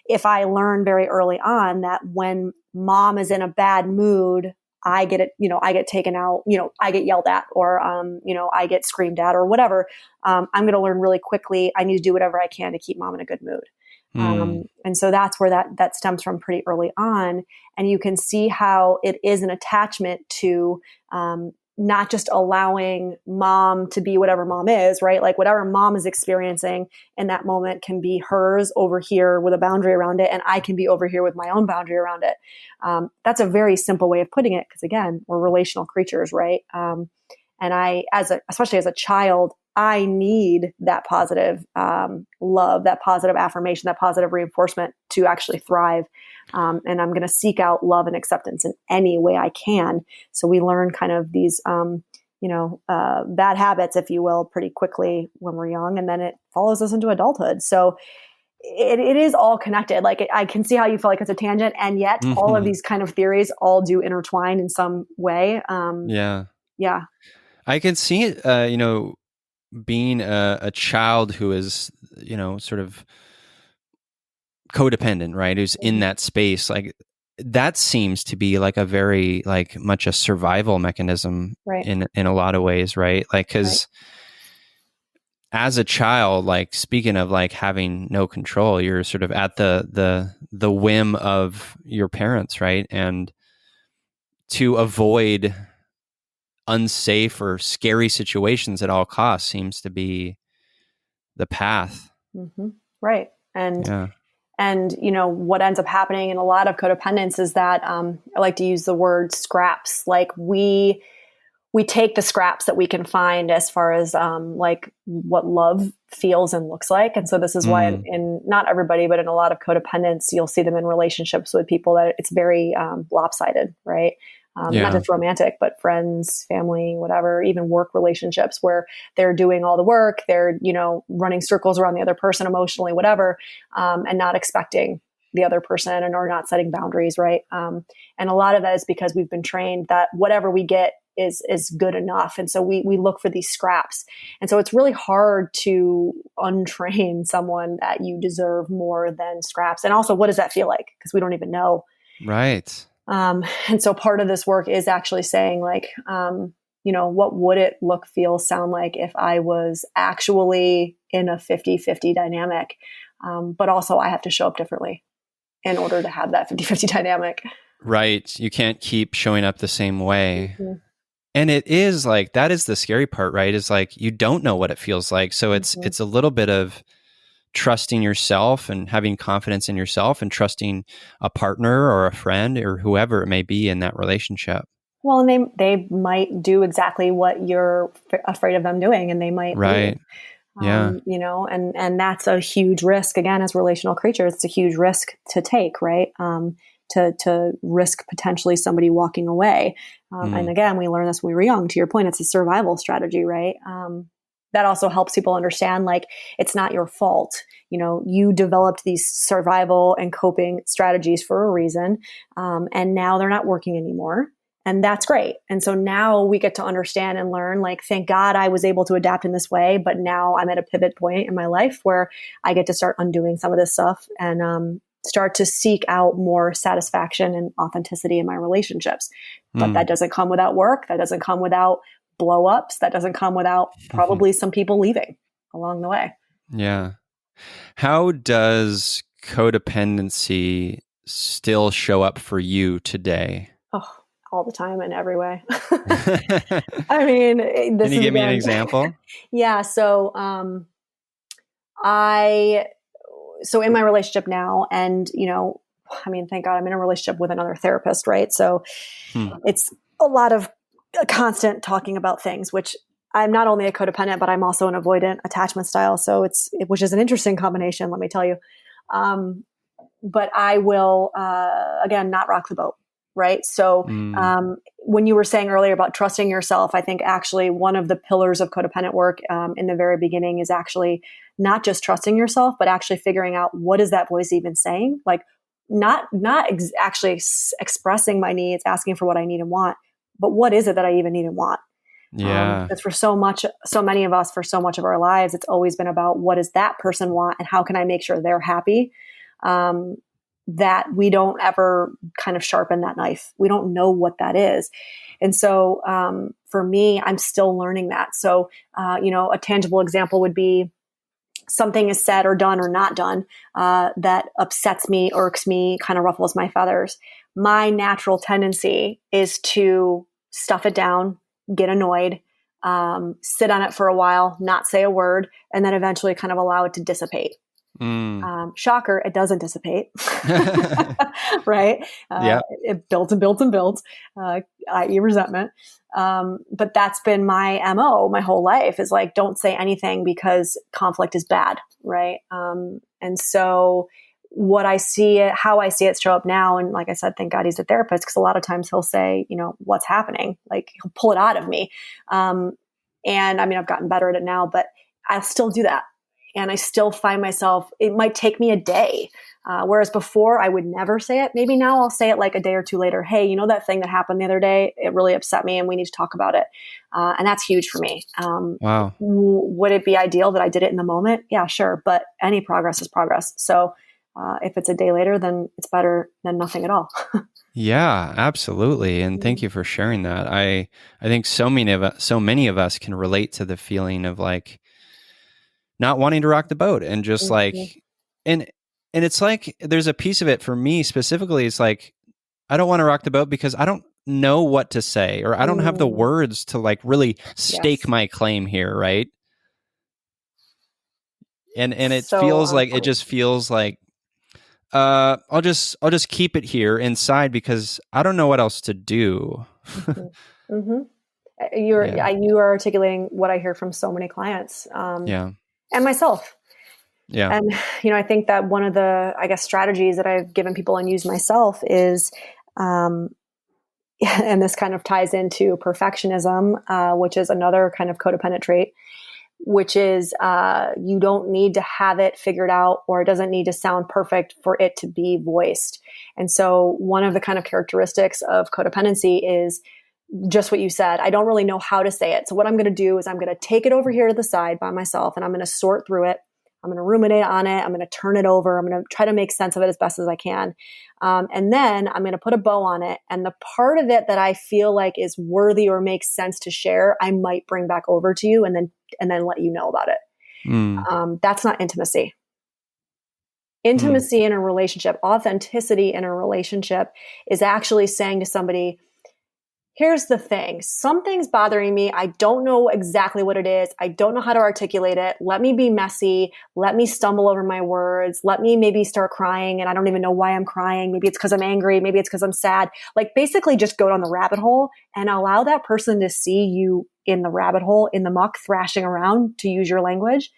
if I learn very early on that when mom is in a bad mood, I get it, I get taken out, I get yelled at, or, I get screamed at or whatever. I'm going to learn really quickly. I need to do whatever I can to keep mom in a good mood. And so that's where that stems from pretty early on. And you can see how it is an attachment to, not just allowing mom to be whatever mom is, right? Like whatever mom is experiencing in that moment can be hers over here with a boundary around it. And I can be over here with my own boundary around it. That's a very simple way of putting it. Cause again, we're relational creatures, right? And especially as a child, I need that positive love, that positive affirmation, that positive reinforcement to actually thrive. And I'm going to seek out love and acceptance in any way I can. So we learn kind of these, bad habits, if you will, pretty quickly when we're young, and then it follows us into adulthood. So it is all connected. Like I can see how you feel like it's a tangent, and yet all of these kind of theories all do intertwine in some way. Yeah. I can see it, being a child who is, sort of codependent, right? Who's in that space. Like that seems to be like a very like much a survival mechanism Right. in a lot of ways, right? Like, because as a child, like speaking of like having no control, you're sort of at the whim of your parents, right? And to avoid unsafe or scary situations at all costs seems to be the path. Mm-hmm. Right. Yeah. And, you know, what ends up happening in a lot of codependence is that I like to use the word scraps. Like we take the scraps that we can find as far as like what love feels and looks like. And so this is why in not everybody, but in a lot of codependence, you'll see them in relationships with people that it's very lopsided, right? Not just romantic, but friends, family, whatever, even work relationships where they're doing all the work, they're, you know, running circles around the other person emotionally, whatever, and not expecting the other person and or not setting boundaries, right? And a lot of that is because we've been trained that whatever we get is good enough. And so we look for these scraps. And so it's really hard to untrain someone that you deserve more than scraps. And also, what does that feel like? Because we don't even know. Right. And so part of this work is actually saying like, you know, what would it look, feel, sound like if I was actually in a 50-50 dynamic? But also I have to show up differently in order to have that 50-50 dynamic. Right. You can't keep showing up the same way. Mm-hmm. And it is like, that is the scary part, right? Is like, you don't know what it feels like. So it's a little bit of trusting yourself and having confidence in yourself and trusting a partner or a friend or whoever it may be in that relationship. Well, and they might do exactly what you're afraid of them doing, and they might right. leave. You know, and that's a huge risk. Again, as relational creatures, it's a huge risk to take, right? To risk potentially somebody walking away. And again, we learned this when we were young. To your point, it's a survival strategy, right? That also helps people understand, like, it's not your fault. You know, you developed these survival and coping strategies for a reason. And now they're not working anymore. And that's great. And so now we get to understand and learn, like, thank God I was able to adapt in this way. But now I'm at a pivot point in my life where I get to start undoing some of this stuff and start to seek out more satisfaction and authenticity in my relationships. But that doesn't come without work. That doesn't come without blow ups. That doesn't come without probably some people leaving along the way. Yeah. How does codependency still show up for you today? Oh, all the time in every way. I mean, this Can you give me an example? Yeah. So, so in my relationship now, and, you know, I mean, thank God I'm in a relationship with another therapist, right? So it's a lot of constant talking about things, which I'm not only a codependent, but I'm also an avoidant attachment style. So which is an interesting combination, let me tell you. But I will, again, not rock the boat. Right. So when you were saying earlier about trusting yourself, I think actually one of the pillars of codependent work in the very beginning is actually not just trusting yourself, but actually figuring out what is that voice even saying? Like not actually expressing my needs, asking for what I need and want, but what is it that I even need and want? Yeah. Because for so many of us, for so much of our lives, it's always been about what does that person want and how can I make sure they're happy? That we don't ever kind of sharpen that knife. We don't know what that is. And so for me, I'm still learning that. So, you know, a tangible example would be something is said or done or not done that upsets me, irks me, kind of ruffles my feathers. My natural tendency is to stuff it down, get annoyed, sit on it for a while, not say a word, and then eventually kind of allow it to dissipate. Shocker, it doesn't dissipate, right? It builds and builds and builds, i.e. resentment. But that's been my MO my whole life is like, don't say anything because conflict is bad, right? And so how I see it show up now, and like I said, thank God he's a therapist, because a lot of times he'll say, you know, what's happening? Like he'll pull it out of me. And I mean, I've gotten better at it now, but I'll still do that. And I still find myself, it might take me a day. Whereas before I would never say it. Maybe now I'll say it like a day or two later. Hey, you know that thing that happened the other day? It really upset me and we need to talk about it. And that's huge for me. Wow. Would it be ideal that I did it in the moment? Yeah, sure. But any progress is progress. So if it's a day later, then it's better than nothing at all. Yeah, absolutely. And thank you for sharing that. I think so many of us can relate to the feeling of like not wanting to rock the boat and just Mhm. like and and it's like there's a piece of it for me specifically. It's like I don't want to rock the boat because I don't know what to say, or I don't have the Mm. words to like really stake Yes. my claim here, right? And So on it point. just feels like I'll just keep it here inside because I don't know what else to do. Hmm. Hmm. Yeah. You are articulating what I hear from so many clients, Yeah. and myself. Yeah. And I think that one of the, I guess, strategies that I've given people and used myself is, um, and this kind of ties into perfectionism, which is another kind of codependent trait, which is you don't need to have it figured out, or it doesn't need to sound perfect for it to be voiced. And so one of the kind of characteristics of codependency is just what you said. I don't really know how to say it. So what I'm going to do is I'm going to take it over here to the side by myself, and I'm going to sort through it. I'm going to ruminate on it. I'm going to turn it over. I'm going to try to make sense of it as best as I can. And then I'm going to put a bow on it. And the part of it that I feel like is worthy or makes sense to share, I might bring back over to you and then let you know about it. Mm. That's not intimacy. Mm. Intimacy in a relationship, authenticity in a relationship is actually saying to somebody, here's the thing. Something's bothering me. I don't know exactly what it is. I don't know how to articulate it. Let me be messy. Let me stumble over my words. Let me maybe start crying and I don't even know why I'm crying. Maybe it's because I'm angry. Maybe it's because I'm sad. Like basically just go down the rabbit hole and allow that person to see you in the rabbit hole, in the muck, thrashing around, to use your language,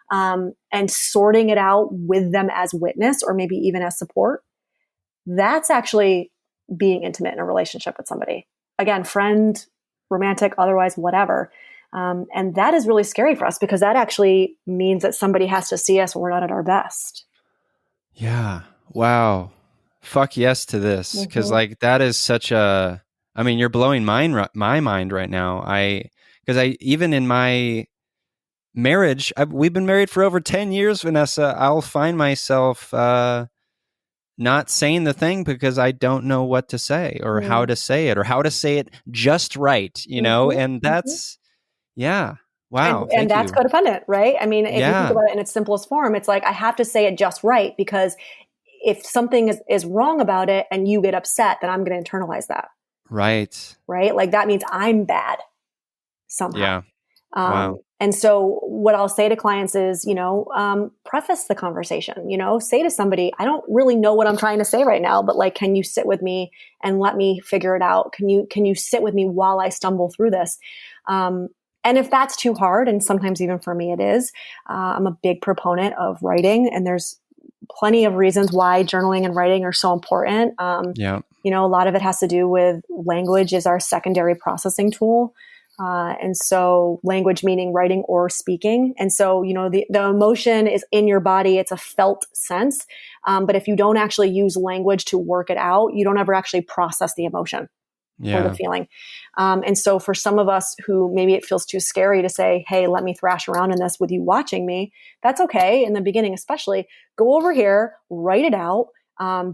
and sorting it out with them as witness or maybe even as support. That's actually being intimate in a relationship with somebody. Again, friend, romantic, otherwise, whatever. And that is really scary for us because that actually means that somebody has to see us when we're not at our best. Yeah. Wow. Fuck yes to this. Cause Mm-hmm. like that is such a, I mean, you're blowing my mind right now. Cause even in my marriage, we've been married for over 10 years, Vanessa. I'll find myself, not saying the thing because I don't know what to say or how to say it or how to say it just right, you know? Mm-hmm. And Mm-hmm. that's, yeah. And Wow. and Thank that's you. codependent, right? I mean, if you think Yeah. about it in its simplest form, it's like I have to say it just right because if something is wrong about it and you get upset, then I'm going to internalize that, Right. right? Like that means I'm bad somehow. Yeah. Wow. And so what I'll say to clients is, preface the conversation, say to somebody, I don't really know what I'm trying to say right now, but like, can you sit with me and let me figure it out? Can you sit with me while I stumble through this? And if that's too hard, and sometimes even for me it is, I'm a big proponent of writing, and there's plenty of reasons why journaling and writing are so important. Yeah. A lot of it has to do with language is our secondary processing tool. And so language meaning writing or speaking. And so, the emotion is in your body. It's a felt sense. But if you don't actually use language to work it out, you don't ever actually process the emotion or the Yeah. feeling. And so for some of us who maybe it feels too scary to say, hey, let me thrash around in this with you watching me, that's okay. In the beginning, especially, go over here, write it out,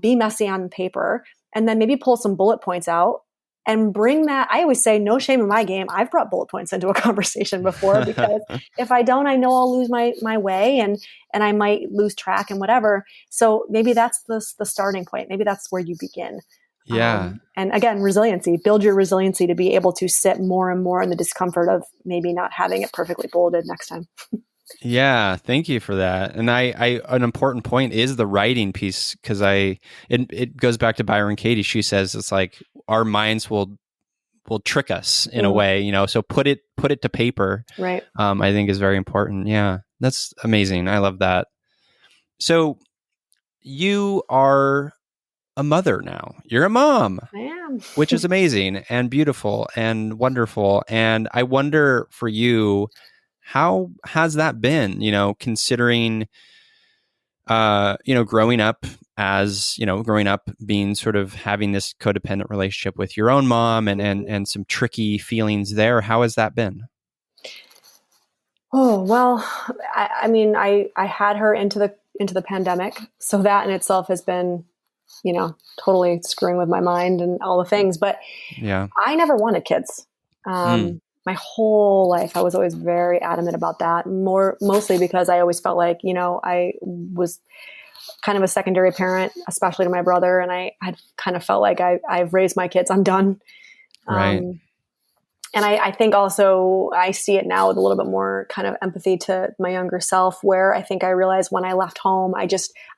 be messy on paper, and then maybe pull some bullet points out and bring that. I always say, no shame in my game. I've brought bullet points into a conversation before because if I don't, I know I'll lose my way and I might lose track and whatever. So maybe that's the starting point. Maybe that's where you begin. Yeah. And again, resiliency, build your resiliency to be able to sit more and more in the discomfort of maybe not having it perfectly bolded next time. Yeah, thank you for that. And I an important point is the writing piece because it goes back to Byron Katie. She says it's like our minds will trick us in a way, you know. So put it to paper. Right. I think is very important. Yeah, that's amazing. I love that. So you are a mother now. You're a mom, I am. which is amazing and beautiful and wonderful. And I wonder for you, how has that been? You know, considering growing up growing up being sort of having this codependent relationship with your own mom and some tricky feelings there. How has that been? Oh, well, I mean, I had her into the pandemic. So that in itself has been totally screwing with my mind and all the things. But Yeah. I never wanted kids. My whole life, I was always very adamant about that. Mostly because I always felt like, I was kind of a secondary parent, especially to my brother. And I had kind of felt like I've raised my kids. I'm done. Right. And I think also I see it now with a little bit more kind of empathy to my younger self, where I think I realized when I left home, I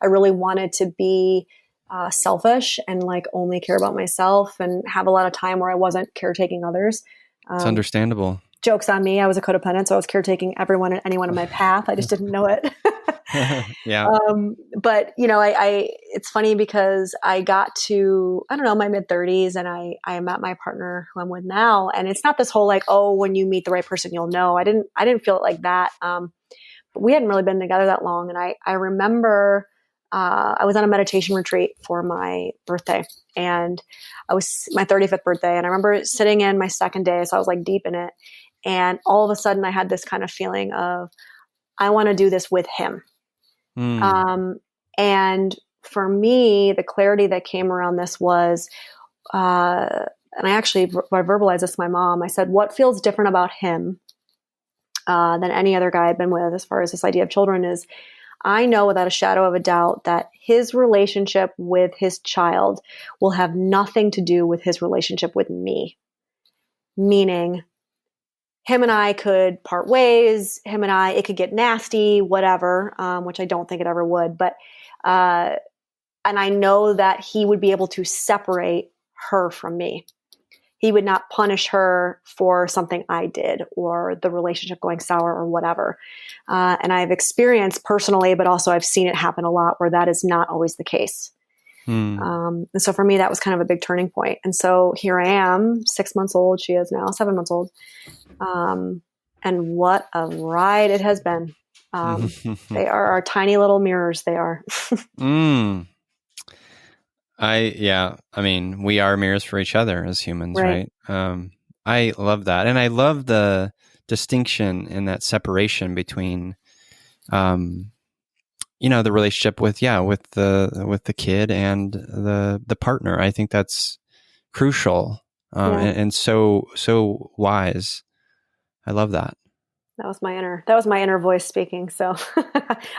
really wanted to be selfish and like only care about myself and have a lot of time where I wasn't caretaking others. It's understandable. Joke's on me. I was a codependent, so I was caretaking everyone and anyone in my path. I just didn't know it. Yeah. But it's funny because I got to, I don't know, my mid 30s and I met my partner who I'm with now. And it's not this whole like, oh, when you meet the right person, you'll know. I didn't feel it like that. But we hadn't really been together that long. And I remember, I was on a meditation retreat for my birthday, and I was my 35th birthday. And I remember sitting in my second day. So I was like deep in it. And all of a sudden I had this kind of feeling of, I want to do this with him. And for me, the clarity that came around this was, and I verbalized this to my mom. I said, what feels different about him than any other guy I've been with as far as this idea of children is, I know without a shadow of a doubt that his relationship with his child will have nothing to do with his relationship with me. Meaning, him and I could part ways. It could get nasty, whatever, which I don't think it ever would. But, and I know that he would be able to separate her from me. He would not punish her for something I did or the relationship going sour or whatever. And I've experienced personally, but also I've seen it happen a lot where that is not always the case. And so for me, that was kind of a big turning point. And so here I am, 6 months old. She is now 7 months old. And what a ride it has been. They are our tiny little mirrors. They are. I mean, we are mirrors for each other as humans, right? I love that. And I love the distinction and that separation between, the relationship with the kid and the partner. I think that's crucial. And so wise. I love that. That was my inner voice speaking. So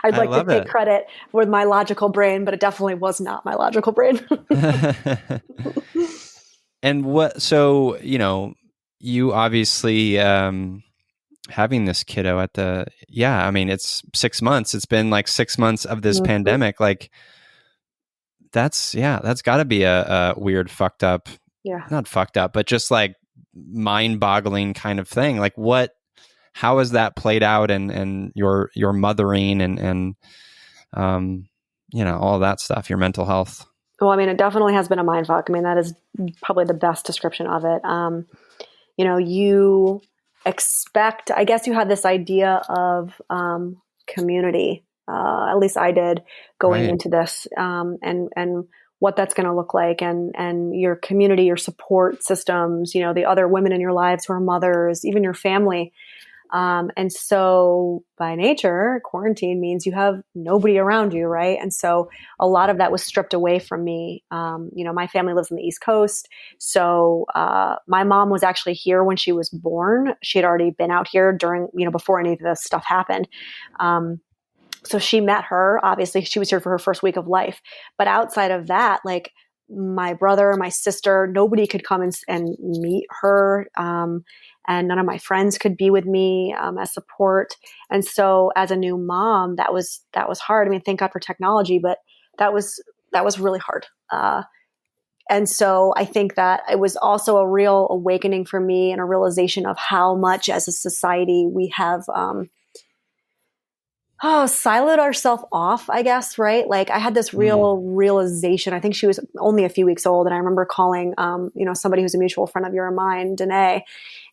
I'd like to take credit with my logical brain, but it definitely was not my logical brain. And you obviously, having this kiddo it's 6 months. It's been like 6 months of this pandemic. Like that's gotta be a weird, fucked up, not fucked up, but just like mind boggling kind of thing. Like how has that played out and your mothering and all that stuff, your mental health? Well, I mean, it definitely has been a mind fuck. I mean, that is probably the best description of it. You expect, I guess you have this idea of community. At least I did going into this, and what that's going to look like, and your community, your support systems, the other women in your lives who are mothers, even your family. And so by nature, quarantine means you have nobody around you, right? And so a lot of that was stripped away from me. My family lives on the East Coast. So my mom was actually here when she was born. She had already been out here before any of this stuff happened. So she met her. Obviously, she was here for her first week of life. But outside of that, like my brother, my sister, nobody could come and meet her. And none of my friends could be with me as support. And so as a new mom, that was hard. I mean, thank God for technology, but that was really hard. And so I think that it was also a real awakening for me and a realization of how much as a society we have siloed ourselves off, I guess, right? Like I had this real realization. I think she was only a few weeks old. And I remember calling, somebody who's a mutual friend of yours and mine, Danae,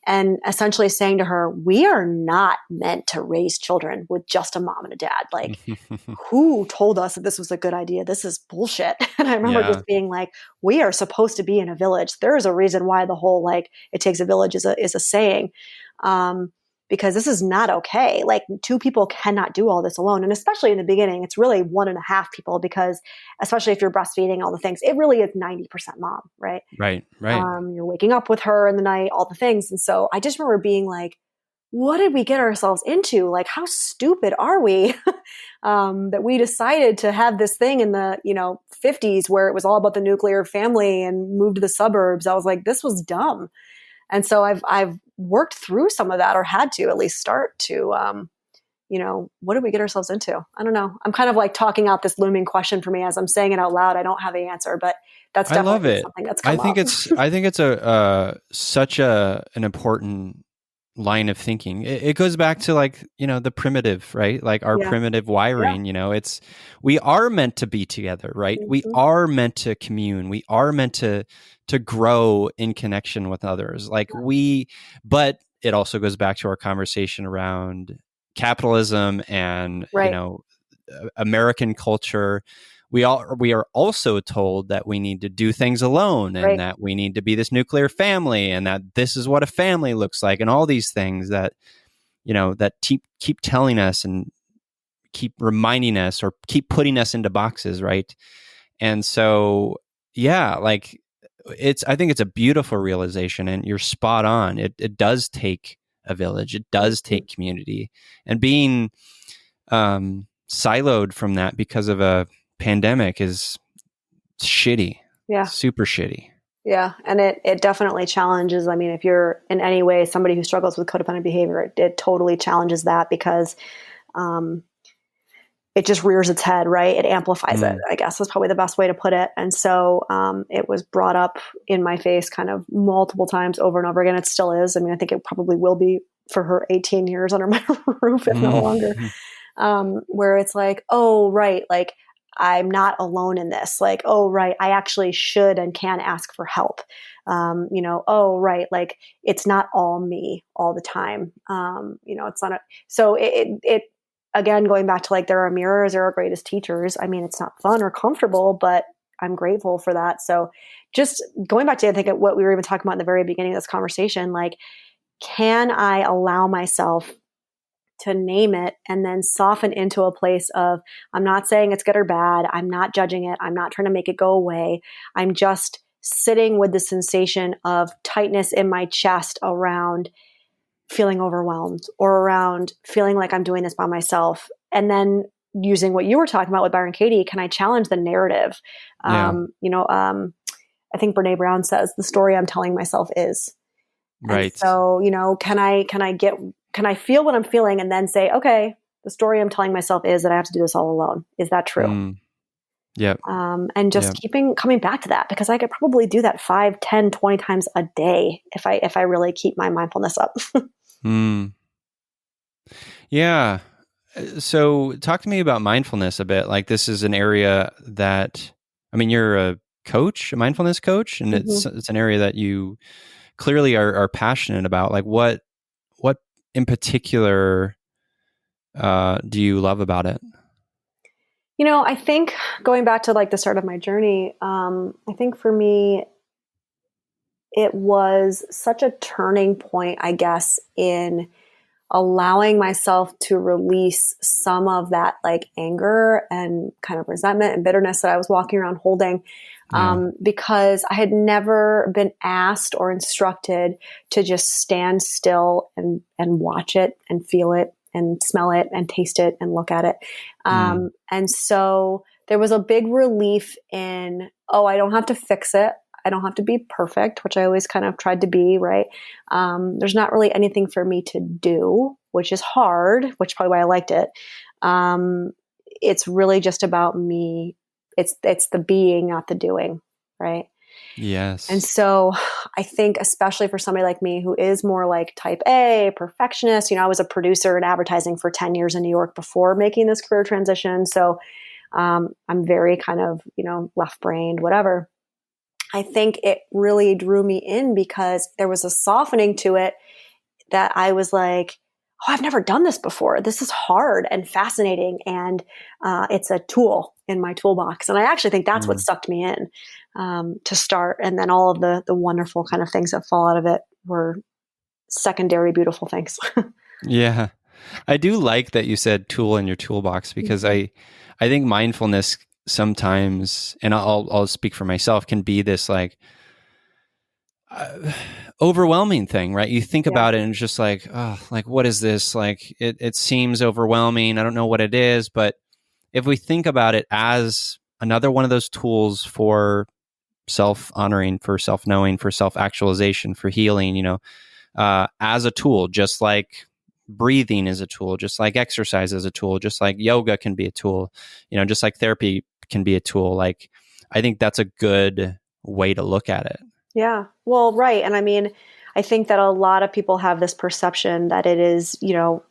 and essentially saying to her, we are not meant to raise children with just a mom and a dad. Like who told us that this was a good idea? This is bullshit. And I remember just being like, we are supposed to be in a village. There is a reason why the whole, like, it takes a village is a saying. because this is not okay. Like, two people cannot do all this alone. And especially in the beginning, it's really 1.5 people, because especially if you're breastfeeding, all the things, it really is 90% mom, right? Right. You're waking up with her in the night, all the things. And so I just remember being like, what did we get ourselves into? Like, how stupid are we that we decided to have this thing in the, 50s where it was all about the nuclear family and moved to the suburbs. I was like, this was dumb. And so I've worked through some of that, or had to at least start to, what did we get ourselves into? I don't know. I'm kind of like talking out this looming question for me as I'm saying it out loud. I don't have the answer, but that's definitely something that's come up. I think it's an important line of thinking. It goes back to like, the primitive, right? Like our primitive wiring, we are meant to be together, right? Mm-hmm. We are meant to commune. We are meant to grow in connection with others. Like but it also goes back to our conversation around capitalism and, American culture. We are also told that we need to do things alone, and that we need to be this nuclear family, and that this is what a family looks like, and all these things that, that keep telling us and keep reminding us, or keep putting us into boxes. Right. And so, like I think it's a beautiful realization, and you're spot on. It does take a village. It does take community, and being siloed from that because of a pandemic is shitty. Yeah. Super shitty. Yeah. And it definitely challenges. I mean, if you're in any way somebody who struggles with codependent behavior, it totally challenges that, because it just rears its head, right? It amplifies it, I guess is probably the best way to put it. And so it was brought up in my face kind of multiple times over and over again. It still is. I mean, I think it probably will be for her 18 years under my roof, if no longer, where it's like, oh, right. Like, I'm not alone in this. Like, oh, right. I actually should and can ask for help. Oh, right. Like, it's not all me all the time. It's not so it again, going back to like, there are mirrors, there are greatest teachers. I mean, it's not fun or comfortable, but I'm grateful for that. So just going back to, I think, what we were even talking about in the very beginning of this conversation, like, can I allow myself to name it and then soften into a place of, I'm not saying it's good or bad. I'm not judging it. I'm not trying to make it go away. I'm just sitting with the sensation of tightness in my chest around feeling overwhelmed, or around feeling like I'm doing this by myself. And then using what you were talking about with Byron Katie, can I challenge the narrative? I think Brene Brown says, the story I'm telling myself is. Right. And so, can I feel what I'm feeling and then say, okay, the story I'm telling myself is that I have to do this all alone. Is that true? Yeah. And just coming back to that, because I could probably do that 5, 10, 20 times a day if I really keep my mindfulness up. Yeah. So talk to me about mindfulness a bit. Like, this is an area that, I mean, you're a mindfulness coach, and it's an area that you clearly are passionate about. Like, what in particular do you love about it? I think going back to like the start of my journey, I think for me, it was such a turning point, I guess, in allowing myself to release some of that like anger and kind of resentment and bitterness that I was walking around holding. Because I had never been asked or instructed to just stand still and watch it and feel it and smell it and taste it and look at it. And so there was a big relief in, I don't have to fix it. I don't have to be perfect, which I always kind of tried to be, right? There's not really anything for me to do, which is hard, which is probably why I liked it. It's really just about me. It's the being, not the doing, right? Yes. And so I think, especially for somebody like me who is more like type A, perfectionist, I was a producer in advertising for 10 years in New York before making this career transition. So I'm very kind of, left-brained, whatever. I think it really drew me in because there was a softening to it that I was like, I've never done this before. This is hard and fascinating. And it's a tool in my toolbox. And I actually think that's what sucked me in to start. And then all of the wonderful kind of things that fall out of it were secondary, beautiful things. Yeah. I do like that you said tool in your toolbox, because I think mindfulness sometimes, and I'll speak for myself, can be this like overwhelming thing, right? You think Yeah. about it and it's just like, oh, like, what is this? Like, it seems overwhelming. I don't know what it is. But if we think about it as another one of those tools for self-honoring, for self-knowing, for self-actualization, for healing, as a tool, just like breathing is a tool, just like exercise is a tool, just like yoga can be a tool, just like therapy can be a tool. Like, I think that's a good way to look at it. Yeah. Well, right. And I mean, I think that a lot of people have this perception that it is,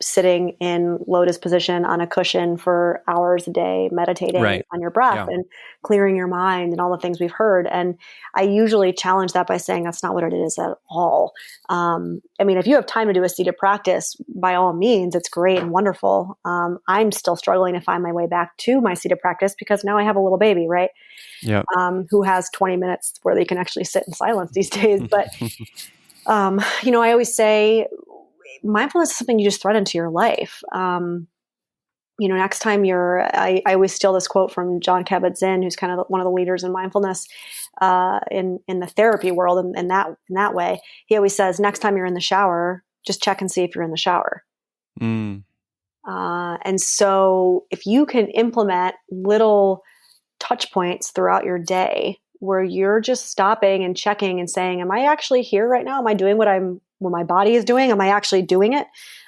sitting in lotus position on a cushion for hours a day, meditating Right. on your breath Yeah. and clearing your mind and all the things we've heard. And I usually challenge that by saying that's not what it is at all. I mean, if you have time to do a seated practice, by all means, it's great and wonderful. I'm still struggling to find my way back to my seated practice because now I have a little baby, right? Yeah. Who has 20 minutes where they can actually sit in silence these days. But, I always say mindfulness is something you just thread into your life. Next time I always steal this quote from John Kabat-Zinn, who's kind of one of the leaders in mindfulness in the therapy world. And in that way, he always says, next time you're in the shower, just check and see if you're in the shower. Mm. And so if you can implement little touch points throughout your day where you're just stopping and checking and saying, am I actually here right now? Am I doing what my body is doing? Am I actually doing it?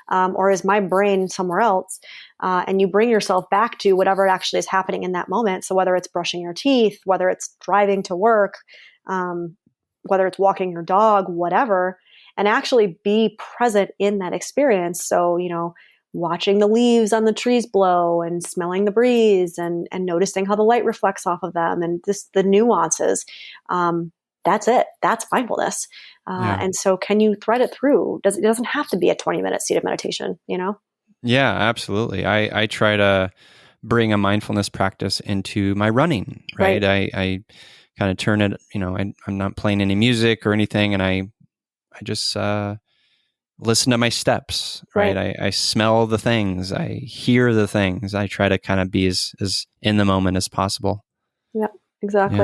Or is my brain somewhere else? And you bring yourself back to whatever actually is happening in that moment. So whether it's brushing your teeth, whether it's driving to work, whether it's walking your dog, whatever, and actually be present in that experience. So, watching the leaves on the trees blow and smelling the breeze and noticing how the light reflects off of them and just the nuances. That's it. That's mindfulness. And so can you thread it through? It doesn't have to be a 20-minute seated meditation, Yeah, absolutely. I try to bring a mindfulness practice into my running, right? I kind of turn it, I'm not playing any music or anything. And I just, listen to my steps, right? I smell the things, I hear the things. I try to kind of be as in the moment as possible. Yeah, exactly.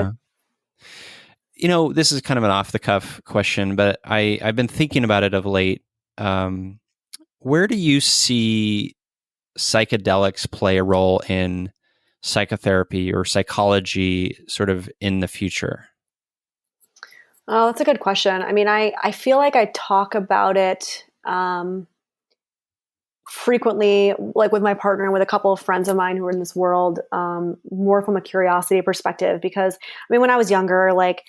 Yeah. This is kind of an off the cuff question, but I've been thinking about it of late. Where do you see psychedelics play a role in psychotherapy or psychology sort of in the future? Oh, that's a good question. I mean, I feel like I talk about it frequently, like with my partner and with a couple of friends of mine who are in this world, more from a curiosity perspective. Because, I mean, when I was younger, like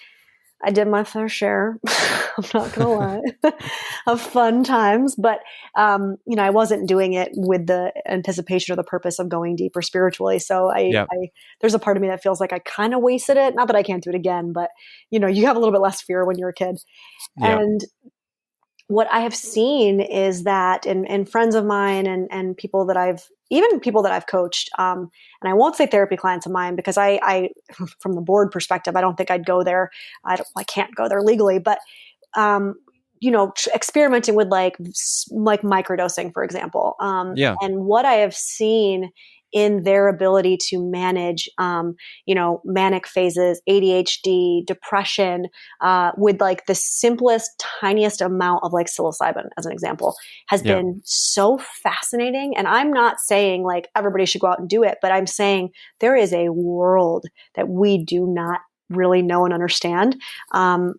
I did my fair share, I'm not going to lie, of fun times. But, I wasn't doing it with the anticipation or the purpose of going deeper spiritually. So there's a part of me that feels like I kind of wasted it. Not that I can't do it again, but, you have a little bit less fear when you're a kid. Yeah. And what I have seen is that, and friends of mine and people that I've coached, and I won't say therapy clients of mine because I from the board perspective, I don't think I'd go there. I can't go there legally, but, experimenting with like microdosing, for example. And what I have seen in their ability to manage, manic phases, ADHD, depression, with like the simplest, tiniest amount of like psilocybin, as an example, has been so fascinating. And I'm not saying like everybody should go out and do it, but I'm saying there is a world that we do not really know and understand. And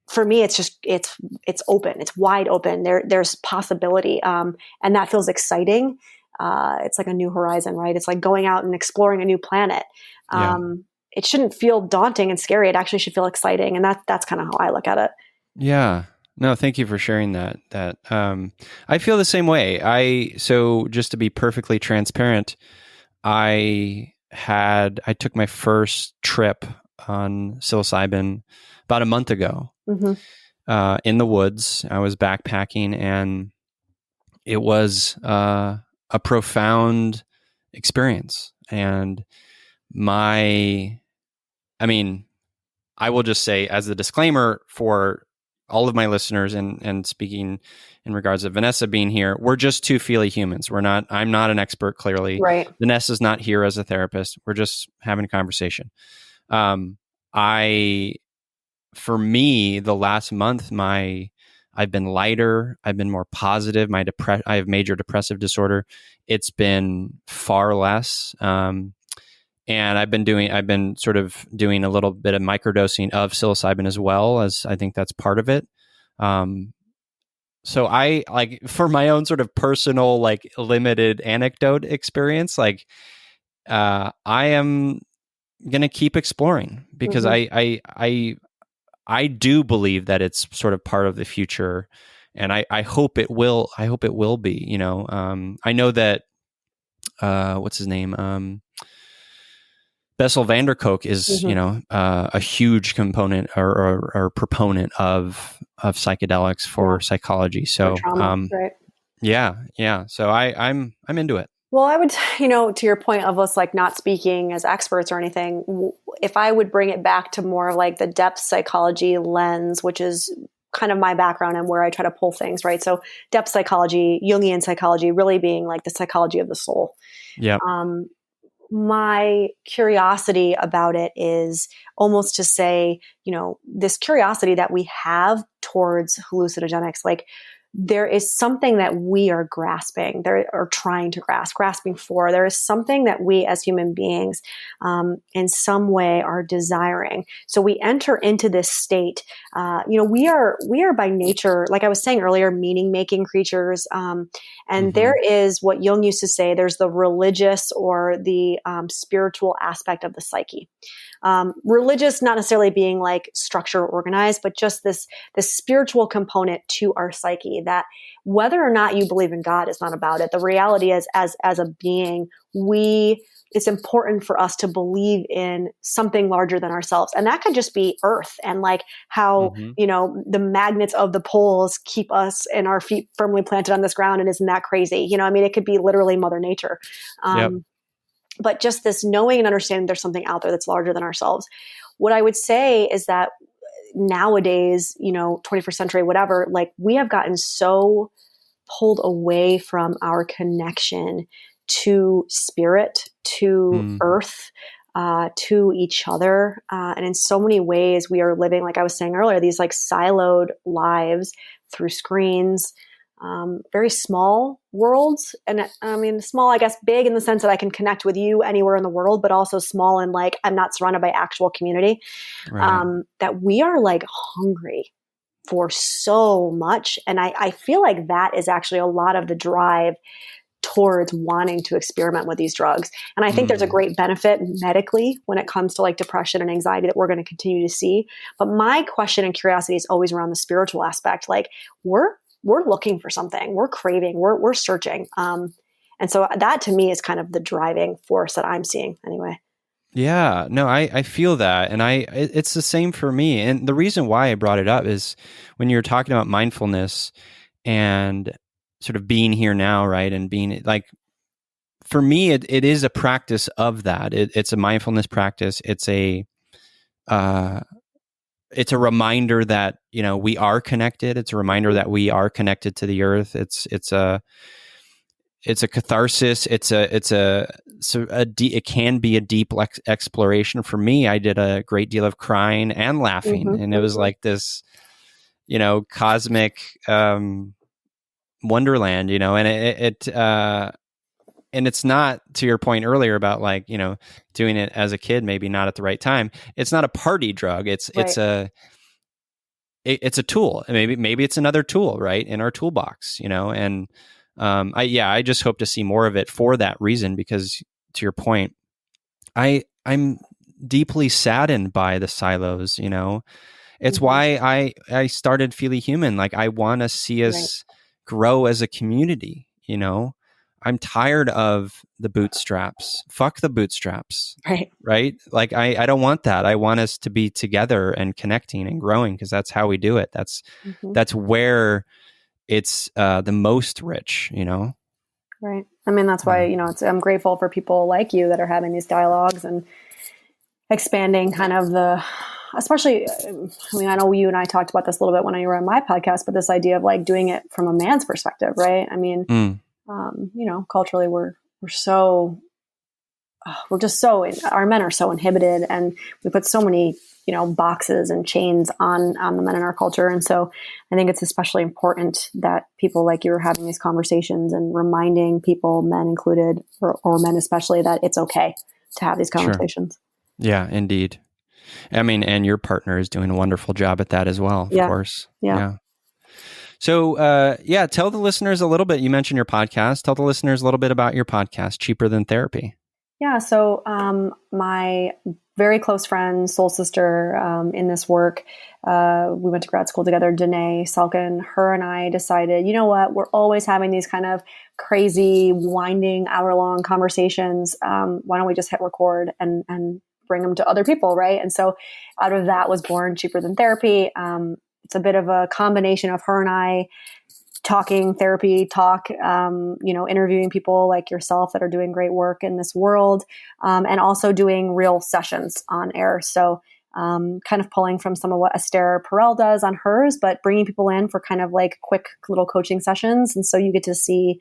for me, it's just, it's open, it's wide open. There's possibility. And that feels exciting. It's like a new horizon, right? It's like going out and exploring a new planet. It shouldn't feel daunting and scary. It actually should feel exciting. And that's kind of how I look at it. Yeah. No, thank you for sharing that. I feel the same way. So just to be perfectly transparent, I took my first trip on psilocybin about a month ago, in the woods. I was backpacking, and it was a profound experience. And I will just say, as a disclaimer for all of my listeners, and speaking in regards to Vanessa being here, we're just two feely humans. I'm not an expert, clearly. Right. Vanessa's not here as a therapist. We're just having a conversation. For me, the last month, I've been lighter. I've been more positive. I have major depressive disorder. It's been far less. And I've been sort of doing a little bit of microdosing of psilocybin as well, as I think that's part of it. So I, like, for my own sort of personal, like, limited anecdote experience, like, I am going to keep exploring because I do believe that it's sort of part of the future, and I hope it will. I hope it will be. You know, I know that what's his name, Bessel van der Kolk is a huge component or proponent of psychedelics for psychology. So trauma, right? Yeah. So I'm into it. Well, I would, to your point of us like not speaking as experts or anything, if I would bring it back to more of like the depth psychology lens, which is kind of my background and where I try to pull things, right? So depth psychology, Jungian psychology, really being like the psychology of the soul. Yeah. My curiosity about it is almost to say, this curiosity that we have towards hallucinogenics, like there is something that we are grasping, or trying to grasping for. There is something that we as human beings, in some way are desiring. So we enter into this state. We are by nature, like I was saying earlier, meaning-making creatures. And there is what Jung used to say, there's the religious or the spiritual aspect of the psyche. Religious, not necessarily being like structured or organized, but just this spiritual component to our psyche, that whether or not you believe in God is not about it. The reality is, as a being, it's important for us to believe in something larger than ourselves. And that could just be Earth, and like how, the magnets of the poles keep us and our feet firmly planted on this ground. And isn't that crazy? It could be literally Mother Nature. But just this knowing and understanding there's something out there that's larger than ourselves. What I would say is that nowadays, 21st century, whatever, like we have gotten so pulled away from our connection to spirit, to earth, to each other. And in so many ways we are living, like I was saying earlier, these like siloed lives through screens, very small worlds. And I mean, small, I guess, big in the sense that I can connect with you anywhere in the world, but also small in like, I'm not surrounded by actual community, that we are like hungry for so much. And I feel like that is actually a lot of the drive towards wanting to experiment with these drugs. And I think there's a great benefit medically when it comes to like depression and anxiety that we're going to continue to see. But my question and curiosity is always around the spiritual aspect. Like we're looking for something, we're craving, we're searching. And so that to me is kind of the driving force that I'm seeing anyway. Yeah, no, I feel that. And it's the same for me. And the reason why I brought it up is when you're talking about mindfulness and sort of being here now, right? And being like, for me, it is a practice of that. It's a mindfulness practice. It's a reminder that, we are connected. It's a reminder that we are connected to the earth. It's a catharsis. It can be a deep exploration. For me, I did a great deal of crying and laughing, and it was like this, cosmic wonderland, and it's not, to your point earlier about like, doing it as a kid, maybe not at the right time. It's not a party drug. It's a tool. Maybe it's another tool, right, in our toolbox, and I just hope to see more of it for that reason, because to your point, I'm deeply saddened by the silos, it's why I started Feely Human. Like, I want to see us grow as a community, I'm tired of the bootstraps. Fuck the bootstraps. Right? Like, I don't want that. I want us to be together and connecting and growing, because that's how we do it. That's where it's the most rich, Right. I mean, that's why, I'm grateful for people like you that are having these dialogues and expanding kind of the especially, I mean, I know you and I talked about this a little bit when you were on my podcast, but this idea of like doing it from a man's perspective, right? I mean, culturally we're just so, our men are so inhibited, and we put so many, boxes and chains on the men in our culture. And so I think it's especially important that people like you are having these conversations and reminding people, men included, or men especially, that it's okay to have these conversations. Sure. Yeah, indeed. I mean, and your partner is doing a wonderful job at that as well, of course. Yeah. So, tell the listeners a little bit. You mentioned your podcast. Tell the listeners a little bit about your podcast, Cheaper Than Therapy. Yeah. So, my very close friend, soul sister, in this work, we went to grad school together, Danae Salkin, her and I decided, you know what, we're always having these kind of crazy, winding, hour-long conversations. Why don't we just hit record and bring them to other people, right? And so out of that was born Cheaper Than Therapy. It's a bit of a combination of her and I talking therapy talk, interviewing people like yourself that are doing great work in this world, and also doing real sessions on air. So kind of pulling from some of what Esther Perel does on hers, but bringing people in for kind of like quick little coaching sessions. And so you get to see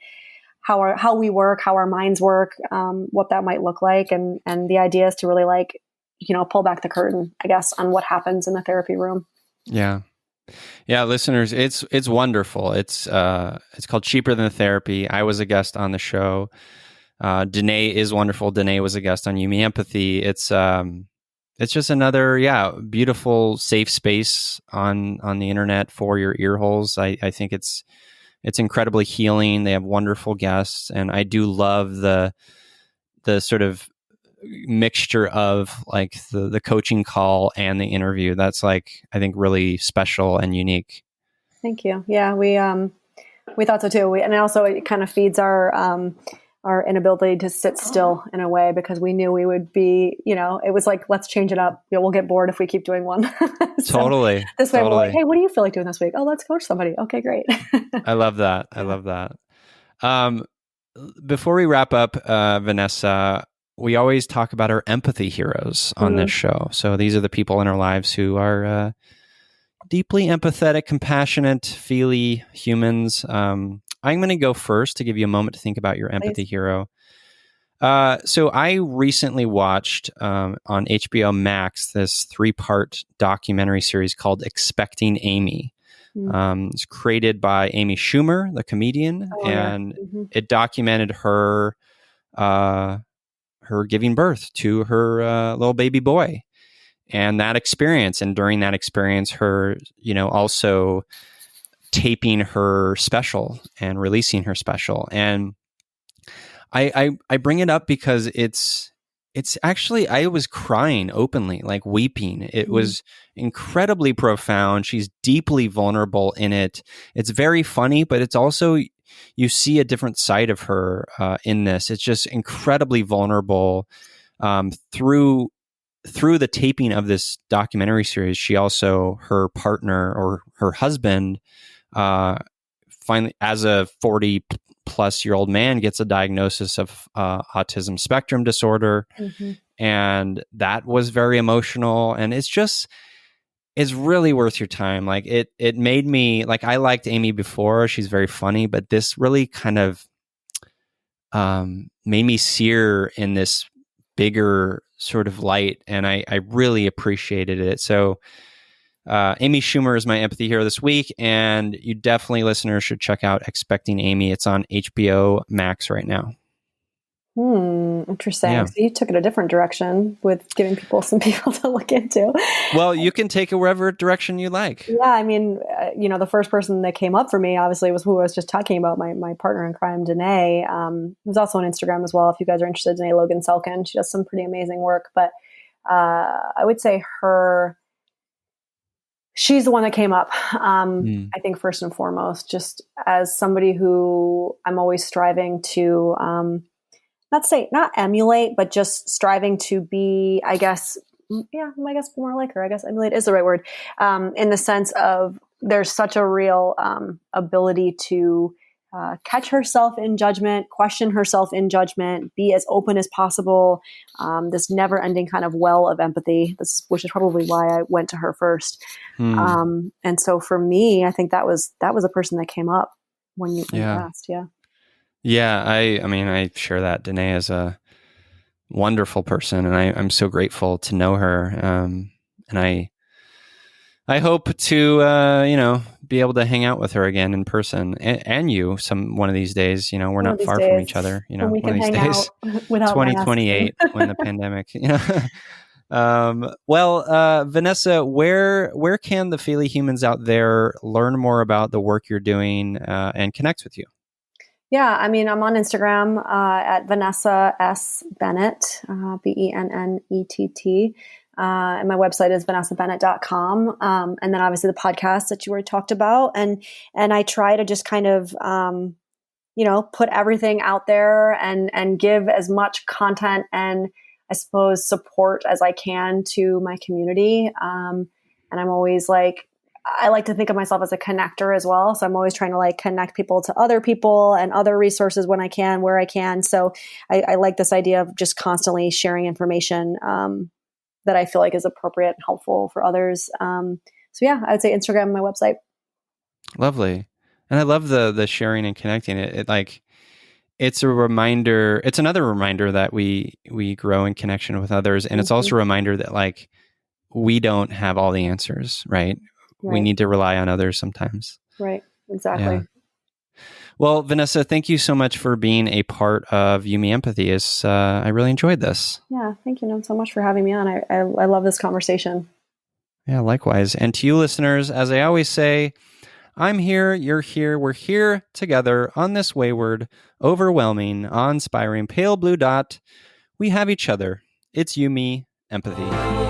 how we work, how our minds work, what that might look like. And the idea is to really like, pull back the curtain, I guess, on what happens in the therapy room. Yeah. Yeah, listeners, it's wonderful. It's called Cheaper Than Therapy. I was a guest on the show. Danae is wonderful. Danae was a guest on You, Me, Empathy. It's just another, beautiful, safe space on the internet for your ear holes. I think it's incredibly healing. They have wonderful guests, and I do love the sort of mixture of like the coaching call and the interview. That's like, I think, really special and unique. Thank you. Yeah, we thought so too. And also it kind of feeds our inability to sit still in a way, because we knew we would be, it was like, let's change it up. We'll get bored if we keep doing one. So totally. This way we're like, hey, what do you feel like doing this week? Oh, let's coach somebody. Okay, great. I love that. I love that. Before we wrap up, Vanessa, we always talk about our empathy heroes on this show. So these are the people in our lives who are deeply empathetic, compassionate, feely humans. I'm going to go first to give you a moment to think about your empathy hero. So I recently watched on HBO Max this 3-part documentary series called Expecting Amy. It's created by Amy Schumer, the comedian, and it documented her giving birth to her little baby boy, and that experience. And during that experience, her, also taping her special and releasing her special. And I bring it up because it's actually, I was crying openly, like weeping. It was incredibly profound. She's deeply vulnerable in it. It's very funny, but it's also, you see a different side of her in this. It's just incredibly vulnerable. Through the taping of this documentary series, she also, her partner or her husband, finally, as a 40-plus-year-old man, gets a diagnosis of autism spectrum disorder. And that was very emotional. And it's really worth your time. Like it made me, like, I liked Amy before. She's very funny, but this really kind of made me see her in this bigger sort of light, and I really appreciated it. So Amy Schumer is my empathy hero this week, and you definitely, listeners, should check out Expecting Amy. It's on HBO Max right now. Interesting. Yeah. So you took it a different direction with giving people some people to look into. Well, you can take it wherever direction you like. Yeah. I mean, the first person that came up for me, obviously, was who I was just talking about, my partner in crime, Danae, who's also on Instagram as well. If you guys are interested, Danae Logan Selkin, she does some pretty amazing work. But I would say she's the one that came up, I think, first and foremost, just as somebody who I'm always striving to, not emulate, but just striving to be, I guess more like her. I guess emulate is the right word, in the sense of there's such a real ability to catch herself in judgment, question herself in judgment, be as open as possible. This never-ending kind of well of empathy. Which is probably why I went to her first. And so for me, I think that was a person that came up when you asked. Yeah. Yeah. I mean, I share that. Danae is a wonderful person, and I'm so grateful to know her. And I hope to, be able to hang out with her again in person, and you one of these days. We're not far from each other. When we one can of these hang days, out without 2028, when the pandemic. Vanessa, where can the Feely humans out there learn more about the work you're doing and connect with you? Yeah, I mean, I'm on Instagram at Vanessa S. Bennett, Bennett. And my website is vanessabennett.com. And then obviously the podcast that you already talked about. And I try to just kind of, put everything out there and give as much content and I suppose support as I can to my community. And I'm always I like to think of myself as a connector as well. So I'm always trying to connect people to other people and other resources when I can, where I can. So I like this idea of just constantly sharing information, that I feel like is appropriate and helpful for others. So yeah, I would say Instagram and my website. Lovely. And I love the sharing and connecting. It's a reminder. It's another reminder that we grow in connection with others. And it's also a reminder that we don't have all the answers, right? We need to rely on others sometimes. Right. Exactly. Yeah. Well, Vanessa, thank you so much for being a part of You Me Empathy. I really enjoyed this. Yeah, thank you so much for having me on. I love this conversation. Yeah, likewise. And to you listeners, as I always say, I'm here, you're here, we're here together on this wayward, overwhelming, awe-inspiring pale blue dot. We have each other. It's You Me Empathy.